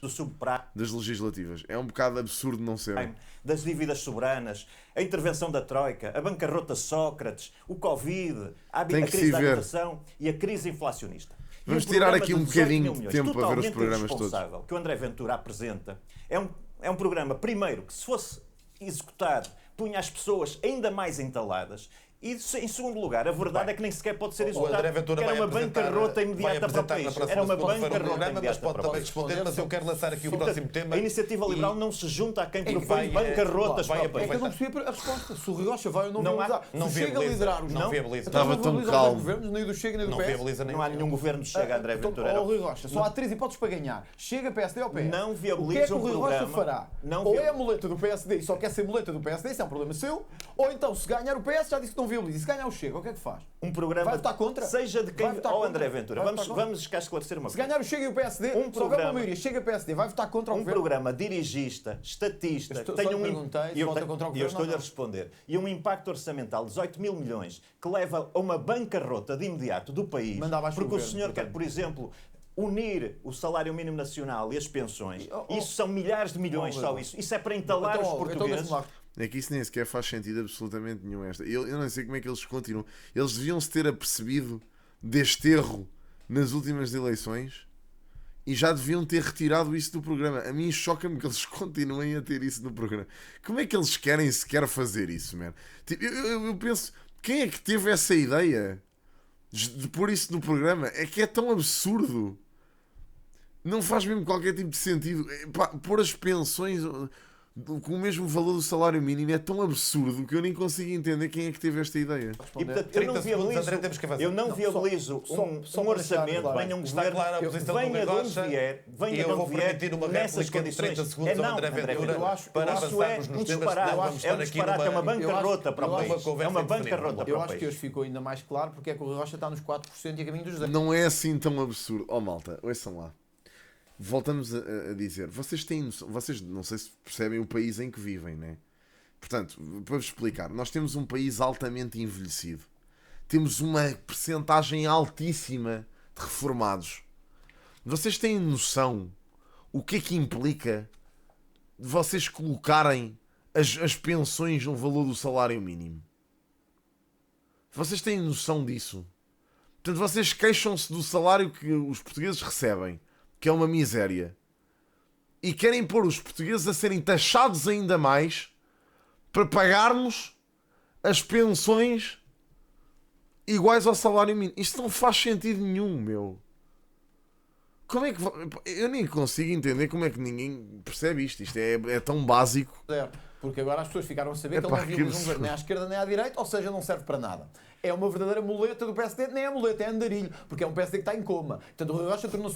das legislativas. É um bocado absurdo não ser. Das dívidas soberanas, a intervenção da Troika, a bancarrota Sócrates, o Covid, a crise da habitação e a crise inflacionista. Vamos tirar aqui um bocadinho de tempo a ver os programas todos. O que o André Ventura apresenta é um programa, primeiro, que se fosse executado, punha as pessoas ainda mais entaladas. E, em segundo lugar, a verdade é que nem sequer pode ser executado, era uma bancarrota imediata para o país. Era uma bancarrota imediata para o também responder, mas eu quero lançar aqui o próximo tema. A Iniciativa Liberal não se junta a quem propõe bancarrotas para o país. É que eu não percebi a resposta. Se o Rui Rocha vai ou não viabilizar. Não Chega a liderar os não viabiliza. Estava tão calmo. Nem do Chega nem do PS. Não há nenhum governo que chega a André Ventura. Rui Rocha, só há 3 hipóteses para ganhar. Chega, PSD ou PS. Não viabiliza o que é que o Rui Rocha fará? Não ou é a muleta do PSD e só quer ser muleta do PSD, isso é um problema seu. Ou então, se ganhar o PS, já disse que não viabiliza. E se ganhar o Chega, o que é que faz? Um programa vai votar contra? Seja de quem... Ou André Ventura, vamos cá esclarecer uma coisa. Se ganhar o Chega e o PSD, só houver uma maioria, Chega e PSD, vai votar contra o governo? Um programa dirigista, estatista, tem eu estou-lhe a responder. E um impacto orçamental de 18 mil milhões que leva a uma bancarrota de imediato do país. Porque o senhor quer, por exemplo, unir o salário mínimo nacional e as pensões. Isso são milhares de milhões, só isso. Isso é para entalar os portugueses. É que isso nem sequer faz sentido absolutamente nenhum. Eu não sei como é que eles continuam. Eles deviam-se ter apercebido deste erro nas últimas eleições e já deviam ter retirado isso do programa. A mim choca-me que eles continuem a ter isso no programa. Como é que eles querem sequer fazer isso, man? Tipo, eu penso, quem é que teve essa ideia de pôr isso no programa? É que é tão absurdo. Não faz mesmo qualquer tipo de sentido. Pá, pôr as pensões com o mesmo valor do salário mínimo é tão absurdo que eu nem consigo entender quem é que teve esta ideia. E, portanto, eu não viabilizo um orçamento, venha um governo, venha de onde vier, nessas condições. Para avançarmos nos temas, é um disparate, é uma bancarrota para o país. É uma bancarrota para o país. Eu acho que hoje ficou ainda mais claro porque é que o Rui Rocha está nos 4% e a caminho dos 10%. Não é assim tão absurdo. Oh malta, ouçam lá. Voltamos a dizer, vocês não sei se percebem o país em que vivem, né? Portanto, para vos explicar, nós temos um país altamente envelhecido. Temos uma percentagem altíssima de reformados. Vocês têm noção o que é que implica de vocês colocarem as pensões no valor do salário mínimo? Vocês têm noção disso? Portanto, vocês queixam-se do salário que os portugueses recebem, que é uma miséria, e querem pôr os portugueses a serem taxados ainda mais para pagarmos as pensões iguais ao salário mínimo. Isto não faz sentido nenhum, meu. Como é que... Eu nem consigo entender como é que ninguém percebe isto. Isto é tão básico. Porque agora as pessoas ficaram a saber que ele não viu um governo nem à esquerda nem à direita, ou seja, não serve para nada. É uma verdadeira muleta do PSD, nem é muleta, é andarilho, porque é um PSD que está em coma. Portanto, o Rui Rocha tornou-se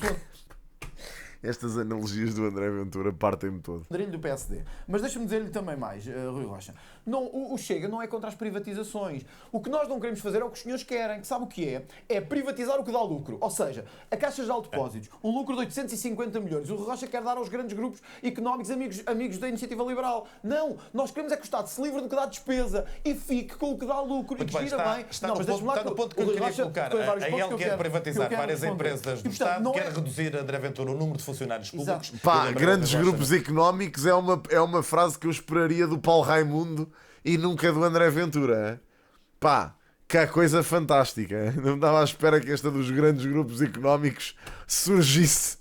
Estas analogias do André Ventura partem-me todo. Andarilho do PSD. Mas deixa-me dizer-lhe também mais, Rui Rocha. Não, o Chega não é contra as privatizações. O que nós não queremos fazer é o que os senhores querem, que sabe o que é? É privatizar o que dá lucro. Ou seja, a Caixa Geral de Depósitos, um lucro de 850 milhões. O Rui Rocha quer dar aos grandes grupos económicos amigos da Iniciativa Liberal. Não, nós queremos é que o Estado se livre do que dá despesa e fique com o que dá lucro. Muito e que gira bem. Está no ponto que eu queria colocar. Ele quer privatizar várias empresas do Estado, quer reduzir, André Ventura, o número de funcionários públicos. Pá, grandes grupos económicos é uma frase que eu esperaria do Paulo Raimundo e nunca do André Ventura. Pá, que coisa fantástica. Não estava à espera que esta dos grandes grupos económicos surgisse.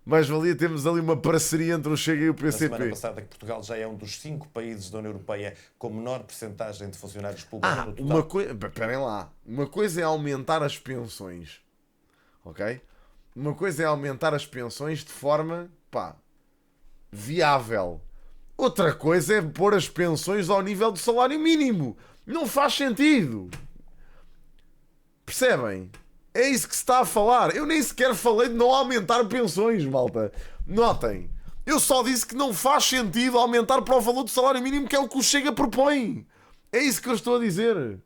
Mas valia termos ali uma parceria entre o Chega e o PCP. Na semana passada que Portugal já é um dos 5 países da União Europeia com menor percentagem de funcionários públicos no total. Esperem lá. Uma coisa é aumentar as pensões. Ok? Uma coisa é aumentar as pensões de forma, pá, viável. Outra coisa é pôr as pensões ao nível do salário mínimo. Não faz sentido. Percebem? É isso que se está a falar. Eu nem sequer falei de não aumentar pensões, malta. Notem. Eu só disse que não faz sentido aumentar para o valor do salário mínimo, que é o que o Chega propõe. É isso que eu estou a dizer.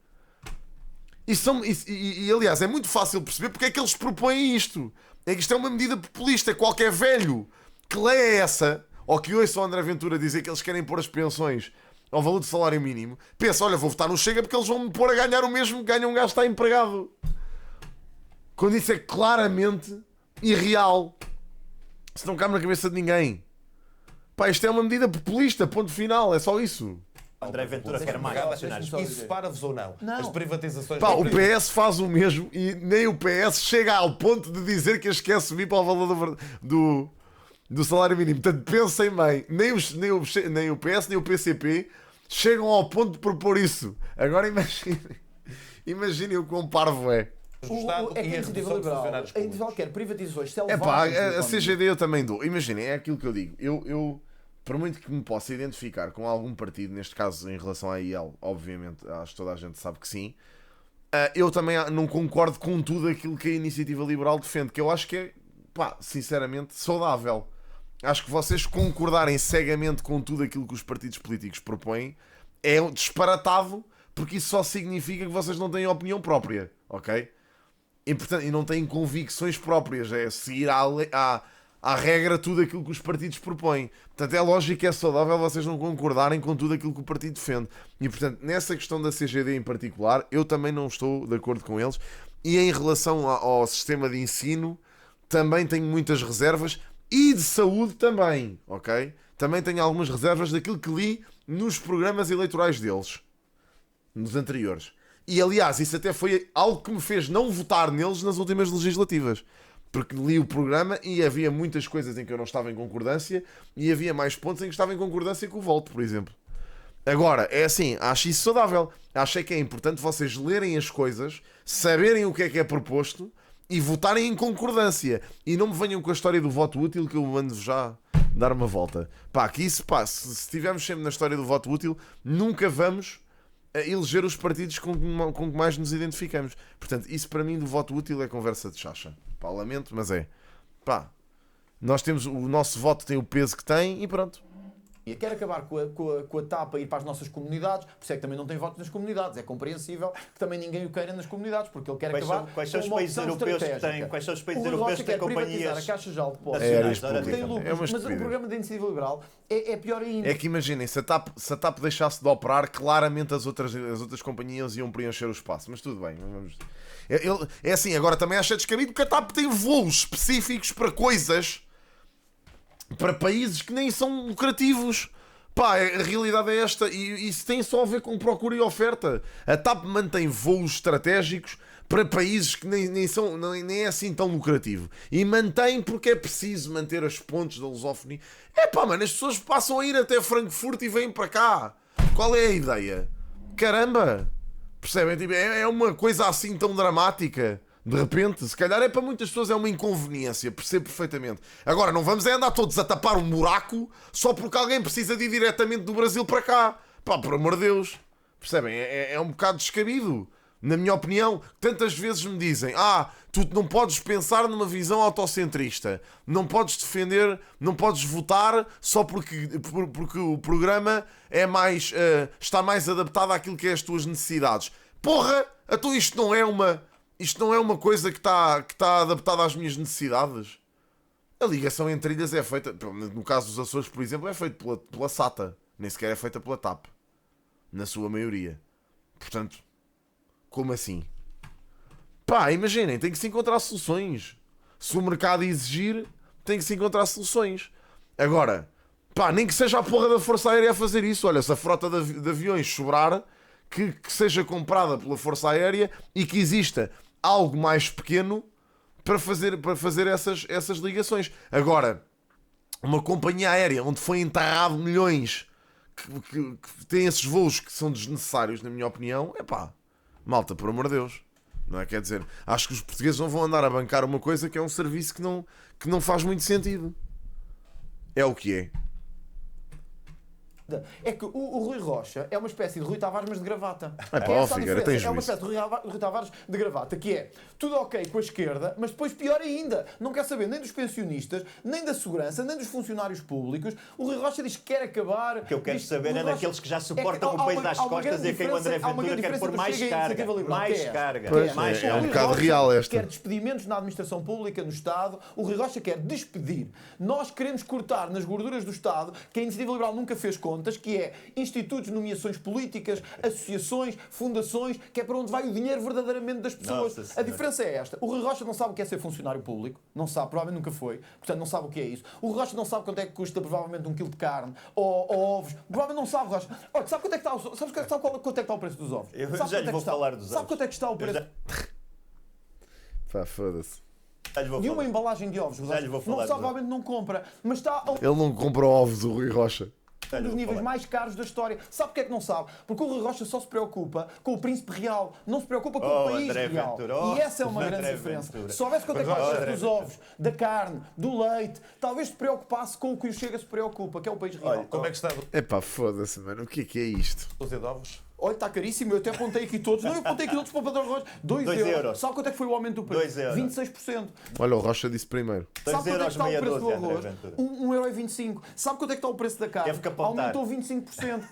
E aliás, é muito fácil perceber porque é que eles propõem isto. É que isto é uma medida populista. Qualquer velho que leia essa, ou que ouça o André Ventura dizer que eles querem pôr as pensões ao valor do salário mínimo, pensa, olha, vou votar no Chega porque eles vão me pôr a ganhar o mesmo que ganha um gajo que está empregado. Quando isso é claramente irreal. Isso não cabe na cabeça de ninguém. Pá, isto é uma medida populista, ponto final, é só isso. André Ventura quer mais. Isso separa-vos ou não? As privatizações... Pá, o PS faz o mesmo e nem o PS chega ao ponto de dizer que as quer subir para o valor do salário mínimo. Portanto, pensem bem, nem o PS nem o PCP chegam ao ponto de propor isso. Agora imaginem o quão parvo é. É que a Iniciativa Liberal, a Individual quer privatizações selvagens. É pá, a CGD eu também dou. Imaginem, é aquilo que eu digo. Eu por muito que me possa identificar com algum partido, neste caso em relação à IEL, obviamente, acho que toda a gente sabe que sim, eu também não concordo com tudo aquilo que a Iniciativa Liberal defende, que eu acho que é, pá, sinceramente, saudável. Acho que vocês concordarem cegamente com tudo aquilo que os partidos políticos propõem é disparatado, porque isso só significa que vocês não têm opinião própria, ok? E, portanto, e não têm convicções próprias, é seguir à regra tudo aquilo que os partidos propõem. Portanto, é lógico que é saudável vocês não concordarem com tudo aquilo que o partido defende. E, portanto, nessa questão da CGD em particular, eu também não estou de acordo com eles. E em relação ao sistema de ensino, também tenho muitas reservas. E de saúde também, ok? Também tenho algumas reservas daquilo que li nos programas eleitorais deles. Nos anteriores. E, aliás, isso até foi algo que me fez não votar neles nas últimas legislativas. Porque li o programa e havia muitas coisas em que eu não estava em concordância e havia mais pontos em que estava em concordância com o Volt, por exemplo. Agora, é assim, acho isso saudável. Acho que é importante vocês lerem as coisas, saberem o que é proposto e votarem em concordância. E não me venham com a história do voto útil, que eu mando já dar uma volta. Pá, que isso, pá, se estivermos sempre na história do voto útil, nunca vamos eleger os partidos com que mais nos identificamos. Portanto, isso para mim do voto útil é conversa de chacha. Pá, lamento, mas é. Pá, nós temos, o nosso voto tem o peso que tem e pronto. E quer acabar com a TAP a ir para as nossas comunidades, por isso é que também não tem votos nas comunidades. É compreensível que também ninguém o queira nas comunidades, porque ele quer acabar quais são os países europeus que têm, quais são os países europeus que têm companhias a Caixa Geral de Depósitos tem lucros, mas o programa da iniciativa liberal é pior ainda. É que imaginem, se a TAP deixasse de operar, claramente as outras companhias iam preencher o espaço. Mas tudo bem, vamos... É assim, agora também acho descabido que a TAP tem voos específicos para coisas... para países que nem são lucrativos. Pá, a realidade é esta. E isso tem só a ver com procura e oferta. A TAP mantém voos estratégicos para países que nem é assim tão lucrativo. E mantém porque é preciso manter as pontes da lusofonia. É pá, mano, as pessoas passam a ir até Frankfurt e vêm para cá. Qual é a ideia? Caramba! Percebem? Tipo, é uma coisa assim tão dramática. De repente, se calhar é para muitas pessoas é uma inconveniência, percebo perfeitamente. Agora, não vamos andar todos a tapar um buraco só porque alguém precisa de ir diretamente do Brasil para cá. Pá, por amor de Deus. Percebem? É um bocado descabido. Na minha opinião, tantas vezes me dizem: tu não podes pensar numa visão autocentrista. Não podes defender, não podes votar só porque o programa é mais, está mais adaptado àquilo que é as tuas necessidades. Porra! Então isto não é uma coisa que está adaptada às minhas necessidades. A ligação entre ilhas é feita, no caso dos Açores, por exemplo, é feita pela SATA. Nem sequer é feita pela TAP. Na sua maioria. Portanto, como assim? Pá, imaginem, tem que se encontrar soluções. Se o mercado exigir, tem que se encontrar soluções. Agora, pá, nem que seja a porra da Força Aérea a fazer isso. Olha, se a frota de aviões sobrar, que seja comprada pela Força Aérea e que exista algo mais pequeno para fazer essas ligações. Agora, uma companhia aérea onde foi enterrado milhões que tem esses voos que são desnecessários, na minha opinião, é pá, malta, por amor de Deus. Não é? Quer dizer, acho que os portugueses não vão andar a bancar uma coisa que é um serviço que não faz muito sentido. É o que é. É que o Rui Rocha é uma espécie de Rui Tavares, mas de gravata. É uma espécie de Rui Tavares de gravata, que é tudo ok com a esquerda, mas depois pior ainda. Não quer saber nem dos pensionistas, nem da segurança, nem dos funcionários públicos. O Rui Rocha diz que quer acabar... O que eu quero saber é daqueles que já suportam o peso às costas e a quem o André Ventura quer pôr mais carga. Mais carga. É um bocado real esta. Quer despedimentos na administração pública, no Estado. O Rui Rocha quer despedir. Nós queremos cortar nas gorduras do Estado, que a Iniciativa Liberal nunca fez contas, que é institutos, nomeações políticas, associações, fundações, que é para onde vai o dinheiro verdadeiramente das pessoas. A diferença é esta. O Rui Rocha não sabe o que é ser funcionário público. Não sabe, provavelmente nunca foi. Portanto, não sabe o que é isso. O Rui Rocha não sabe quanto é que custa, provavelmente, 1 quilo de carne ou ovos. Provavelmente não sabe, Rocha. Olha, sabe quanto é que está, sabe quanto é que está o preço dos ovos? Eu já lhe vou falar dos ovos. Sabe quanto é que está o preço? Pá, foda-se. De uma embalagem de ovos, Rocha. Não sabe, provavelmente não compra. Mas está... Ele não compra ovos, o Rui Rocha. Um dos níveis mais caros da história. Sabe porque é que não sabe? Porque o Rui Rocha só se preocupa com o príncipe real, não se preocupa com o país real. E essa é uma grande diferença. Se soubesse quanto é que vai ser dos ovos, da carne, do leite, talvez se preocupasse com o que o Chega se preocupa, que é o país real. Olha, como é que está? Epá, foda-se, mano. O que é isto? Dúzia de ovos? Olha, está caríssimo, eu até apontei aqui todos. Não, eu apontei aqui todos para o Padrão Rocha. 2 euros. Sabe quanto é que foi o aumento do preço? 26%. Olha, o Rocha disse primeiro. Sabe quanto é que está o preço do arroz? 1,25€. Sabe quanto é que está o preço da carne? Aumentou 25%.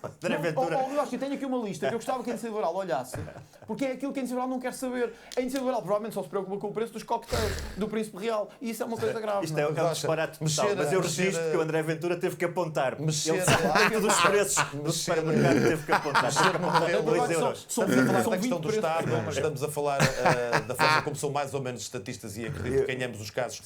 Rocha, tenho aqui uma lista que eu gostava que a Iniciativa Liberal olhasse. Porque é aquilo que a Iniciativa Liberal não quer saber. A Iniciativa Liberal provavelmente só se preocupa com o preço dos coquetéis do Príncipe Real. E isso é uma coisa grave. Isto é um disparate total. Mas eu registro que o André Ventura teve que apontar. Ele sabe dos preços do supermercado teve que apontar. 2 euros. Estamos a falar da questão do Estado, mas estamos a falar da forma como são mais ou menos estatistas e acredito que em ambos os casos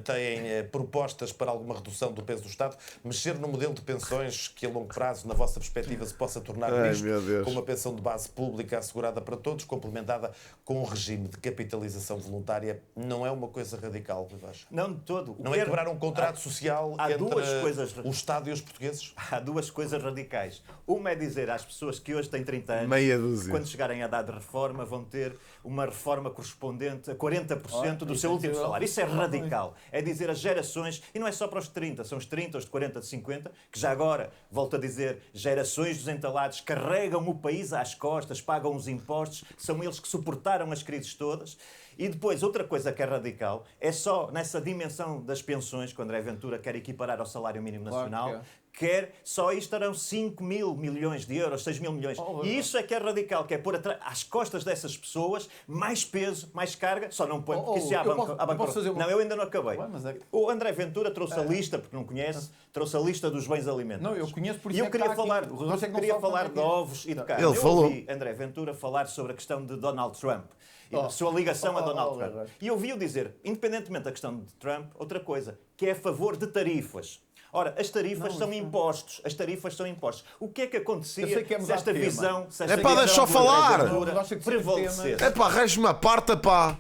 têm propostas para alguma redução do peso do Estado. Mexer no modelo de pensões que a longo prazo, na vossa perspectiva, se possa tornar nisto, com uma pensão de base pública assegurada para todos, complementada com um regime de capitalização voluntária, não é uma coisa radical, Rivas? Não, de todo. Não é quebrar um contrato social entre o Estado e os portugueses? Há duas coisas radicais. Uma é dizer às pessoas que hoje têm 30 anos, meia dúzia, quando chegarem à idade de reforma, vão ter uma reforma correspondente a 40% do seu último salário. Isso é radical. É dizer as gerações, e não é só para os 30, são os 30, os de 40, de 50, que já agora, volto a dizer, gerações dos entalados carregam o país às costas, pagam os impostos, são eles que suportaram as crises todas. E depois, outra coisa que é radical, é só nessa dimensão das pensões, que o André Ventura quer equiparar ao salário mínimo nacional, só aí estarão 5 mil milhões de euros, 6 mil milhões. E isso é que é radical, que é pôr às costas dessas pessoas mais peso, mais carga, só não põe, porque isso já Não, eu ainda não acabei. O André Ventura trouxe a lista, porque não conhece, trouxe a lista dos bens alimentares. Não, eu conheço, por isso e eu queria falar de ovos e de carne. Ele falou. Eu ouvi André Ventura falar sobre a questão de Donald Trump. A sua ligação a Donald Trump. E ouvi-o dizer, independentemente da questão de Trump, outra coisa, que é a favor de tarifas. Ora, as tarifas são impostos. As tarifas são impostos. O que é que acontecia se esta visão... É pá, deixa eu falar! Prevalecesse? É pá, arranje uma parta, pá!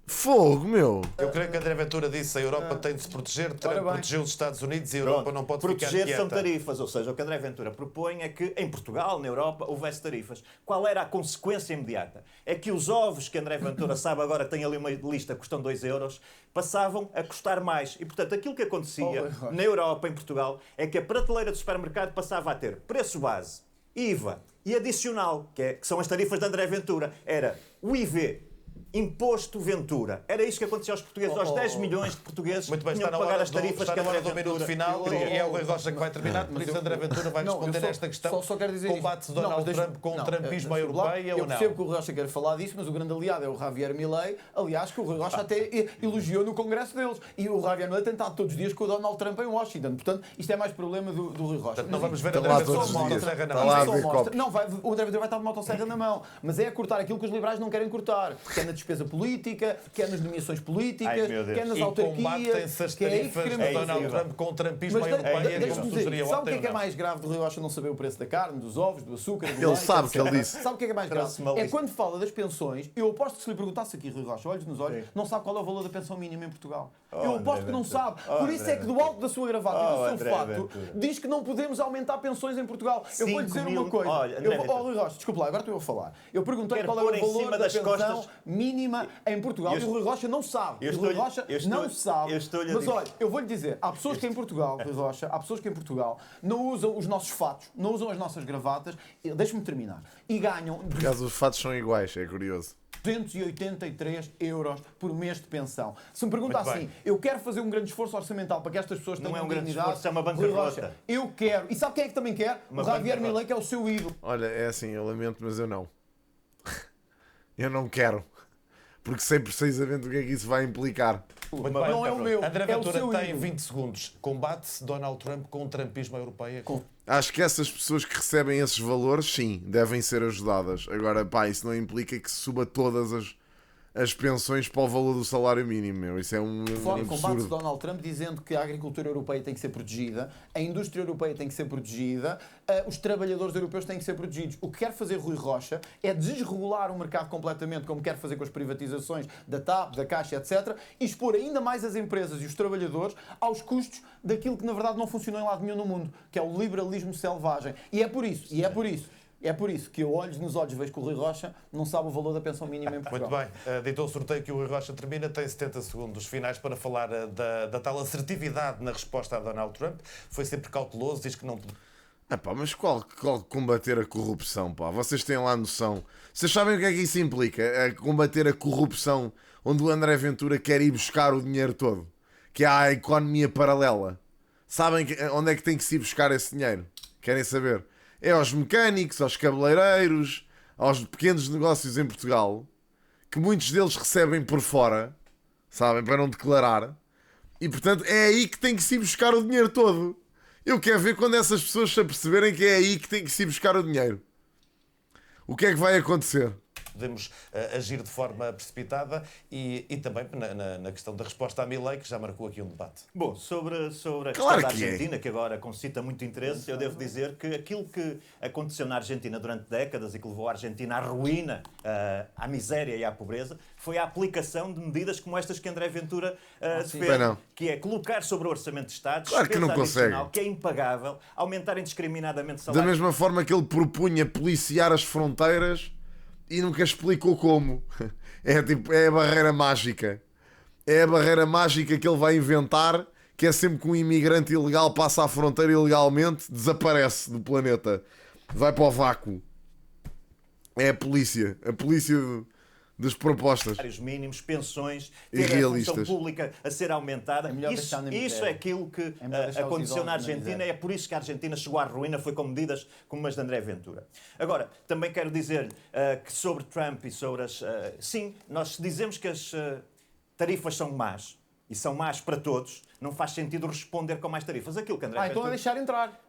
Fogo, meu! Eu creio que André Ventura disse a Europa tem de se proteger, protegeu os Estados Unidos e a Europa não pode ficar quieta. Proteger são tarifas, ou seja, o que André Ventura propõe é que em Portugal, na Europa, houvesse tarifas. Qual era a consequência imediata? É que os ovos que André Ventura sabe agora, tem ali uma lista, custam 2 euros, passavam a custar mais. E, portanto, aquilo que acontecia na Europa, em Portugal, é que a prateleira do supermercado passava a ter preço base, IVA e adicional, que são as tarifas de André Ventura. Era o IV, Imposto Ventura. Era isso que acontecia aos portugueses. Aos 10 milhões de portugueses muito bem, tinham que pagar as tarifas que André Ventura... minuto final e é o Rui Rocha que vai terminar. Por isso André Ventura vai responder a esta questão. Só quero dizer combate Donald Trump com o trumpismo europeia ou não? Eu percebo que o Rui Rocha quer falar disso, mas o grande aliado é o Javier Milei. Aliás, que o Rui Rocha até elogiou no congresso deles. E o Javier Milei tem estado todos os dias com o Donald Trump em Washington. Portanto, isto é mais problema do Rui Rocha. Portanto, não vamos ver André Ventura de motosserra na mão. Não, o André Ventura vai estar de motosserra na mão. Mas é a cortar aquilo que os liberais não querem cortar. Que é na despesa política, quer nas nomeações políticas, quer nas autarquias. Combatem-se as tarifas de Donald Trump com o trumpismo europeia, como sugeria sabe o que é mais grave do Rui Rocha não saber o preço da carne, dos ovos, do açúcar, do leite? Ele sabe o que ele disse. Sabe o que é mais grave? É quando fala das pensões, eu aposto que se lhe perguntasse aqui, Rui Rocha, olhos nos olhos, não sabe qual é o valor da pensão mínima em Portugal. Eu aposto que não sabe. Por isso é que do alto da sua gravata e do seu fato, diz que não podemos aumentar pensões em Portugal. Eu vou lhe dizer uma coisa. Rui Rocha, desculpa lá, agora estou eu a falar. Eu perguntei qual é o valor da pensão mínima em Portugal. E o Rui Rocha não sabe. O Rui Rocha não sabe. Mas olha, eu vou-lhe dizer, há pessoas que em Portugal, Rui Rocha, há pessoas que em Portugal não usam os nossos fatos, não usam as nossas gravatas, deixe-me terminar, e ganham... Por acaso os fatos são iguais, é curioso. 283 euros por mês de pensão. Se me pergunta assim, eu quero fazer um grande esforço orçamental para que estas pessoas tenham dignidade... Não é um grande esforço, é uma bancarrota. Eu quero. E sabe quem é que também quer? O Javier Milei, que é o seu ídolo. Olha, é assim, eu lamento, mas eu não. Eu não quero. Porque sei precisamente o que é que isso vai implicar. Não é o meu. André é Ventura o seu tem ídolo. 20 segundos. Combate-se Donald Trump com o trumpismo europeia? Acho que essas pessoas que recebem esses valores, sim, devem ser ajudadas. Agora, pá, isso não implica que se suba todas as pensões para o valor do salário mínimo, meu. Isso é um Combate-se absurdo. Donald Trump dizendo que a agricultura europeia tem que ser protegida, a indústria europeia tem que ser protegida, os trabalhadores europeus têm que ser protegidos. O que quer fazer Rui Rocha é desregular o mercado completamente, como quer fazer com as privatizações da TAP, da Caixa, etc., e expor ainda mais as empresas e os trabalhadores aos custos daquilo que na verdade não funcionou em lado nenhum no mundo, que é o liberalismo selvagem. E é por isso que eu, olhos nos olhos, vejo que o Rui Rocha não sabe o valor da pensão mínima em Portugal. Muito bem. Deitou o sorteio que o Rui Rocha termina. Tem 70 segundos finais para falar da tal assertividade na resposta a Donald Trump. Foi sempre cauteloso, diz que não... Pá, mas qual combater a corrupção, pá? Vocês têm lá noção. Vocês sabem o que é que isso implica? Combater a corrupção, onde o André Ventura quer ir buscar o dinheiro todo. Que é a economia paralela. Sabem onde é que tem que se ir buscar esse dinheiro? Querem saber? É aos mecânicos, aos cabeleireiros, aos pequenos negócios em Portugal, que muitos deles recebem por fora, sabem, para não declarar, e portanto é aí que tem que se ir buscar o dinheiro todo. Eu quero ver quando essas pessoas se aperceberem que é aí que tem que se ir buscar o dinheiro. O que é que vai acontecer? podemos agir de forma precipitada e também na questão da resposta à Milei, que já marcou aqui um debate. Bom, sobre a questão da Argentina, que agora concita muito interesse, eu devo dizer que aquilo que aconteceu na Argentina durante décadas e que levou a Argentina à ruína, à miséria e à pobreza, foi a aplicação de medidas como estas que André Ventura fez, que é colocar sobre o Orçamento de Estado despesa adicional, que é impagável, aumentar indiscriminadamente salários. Da mesma forma que ele propunha policiar as fronteiras e nunca explicou como. É a barreira mágica. É a barreira mágica que ele vai inventar, que é sempre que um imigrante ilegal passa a fronteira ilegalmente, desaparece do planeta. Vai para o vácuo. É a polícia das propostas. Salários mínimos, pensões, ter a função pública a ser aumentada. Isso é aquilo que aconteceu na Argentina. É por isso que a Argentina chegou à ruína, foi com medidas como as de André Ventura. Agora, também quero dizer que sobre Trump e sobre as... sim, nós dizemos que as tarifas são más, e são más para todos, não faz sentido responder com mais tarifas. Aquilo que André Ventura... então é deixar entrar.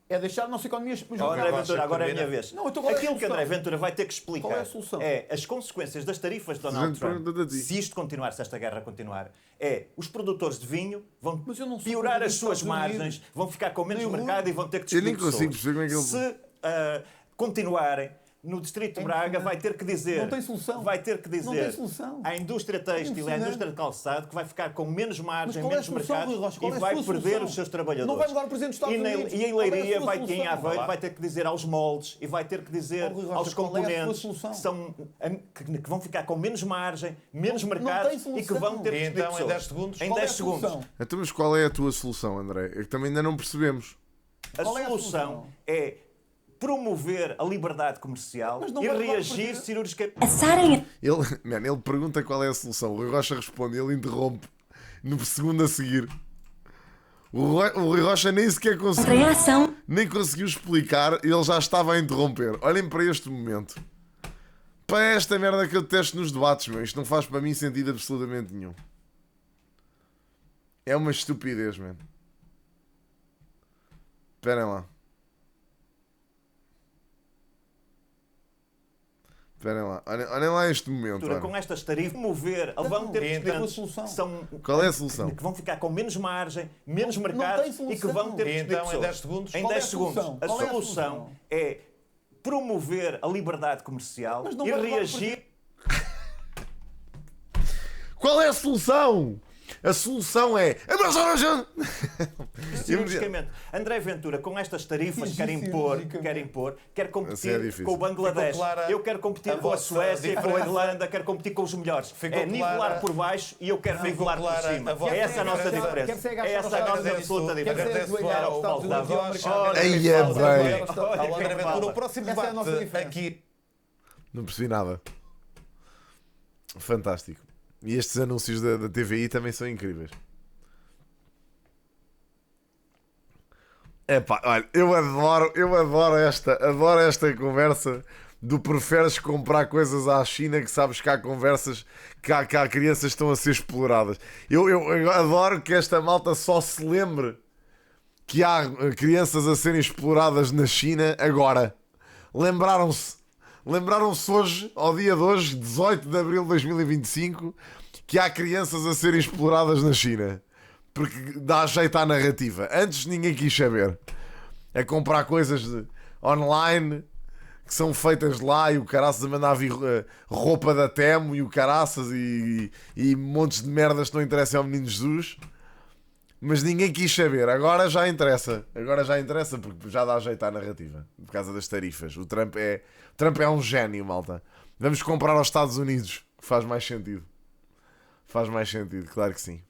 É deixar a nossa economia André Ventura, agora é a minha vez. Aquilo que André Ventura vai ter que explicar qual é a solução? É as consequências das tarifas de Donald Trump. Se isto continuar, se esta guerra continuar, os produtores de vinho vão piorar as suas margens, vão ficar com menos mercado e vão ter que despedir pessoas. Eu nem consigo perceber como é que ele... Se continuarem, no Distrito de Braga vai ter que dizer... Não tem solução. Vai ter que dizer não tem solução. à indústria têxtil e à indústria de calçado que vai ficar com menos margem, menos mercado e vai perder os seus trabalhadores. Não vai mudar o Presidente dos Estados Unidos. E em Leiria, em Aveiro, vai ter que dizer aos moldes e vai ter que dizer aos componentes que vão ficar com menos margem, menos mercado e que vão ter que despedir pessoas. Em 10 segundos? Em 10 segundos. Então, mas qual é a tua solução, André? É que também ainda não percebemos. A solução é promover a liberdade comercial e reagir cirurgicamente. Ele pergunta qual é a solução. O Rui Rocha responde, ele interrompe no segundo a seguir. O Rui Rocha nem sequer conseguiu explicar, ele já estava a interromper. Olhem para este momento. Para esta merda que eu detesto nos debates, meu. Isto não faz para mim sentido absolutamente nenhum. É uma estupidez, mano. Esperem lá. Esperem lá, olhem lá este momento. Com estas tarifas, mover, vão ter que solução. Qual é a solução? Que vão ficar com menos margem, menos mercado e que vão ter que despedir pessoas. Em 10 segundos? Em 10 segundos. A solução é promover a liberdade comercial e reagir... Qual é a solução? A solução é... Cirurgicamente. André Ventura, com estas tarifas, quer impor, quer competir com o Bangladesh. Eu quero competir com a Suécia, com a Irlanda, quero competir com os melhores. É nivelar por baixo e eu quero nivelar por cima. É essa a nossa diferença. É essa a nossa absoluta diferença. O próximo debate aqui... Não percebi nada. Fantástico. E estes anúncios da TVI também são incríveis. Epá, olha, eu adoro esta conversa do preferes comprar coisas à China, que sabes que há conversas que há crianças que estão a ser exploradas. Eu adoro que esta malta só se lembre que há crianças a serem exploradas na China agora. Lembraram-se hoje, ao dia de hoje, 18 de abril de 2025, que há crianças a serem exploradas na China. Porque dá jeito à narrativa. Antes ninguém quis saber. É comprar coisas online que são feitas lá e o caraças a mandar vir roupa da Temo e o caraças e montes de merdas que não interessam ao menino Jesus. Mas ninguém quis saber. Agora já interessa porque já dá jeito à narrativa. Por causa das tarifas. O Trump é um gênio, malta. Vamos comprar aos Estados Unidos, que faz mais sentido. Faz mais sentido, claro que sim.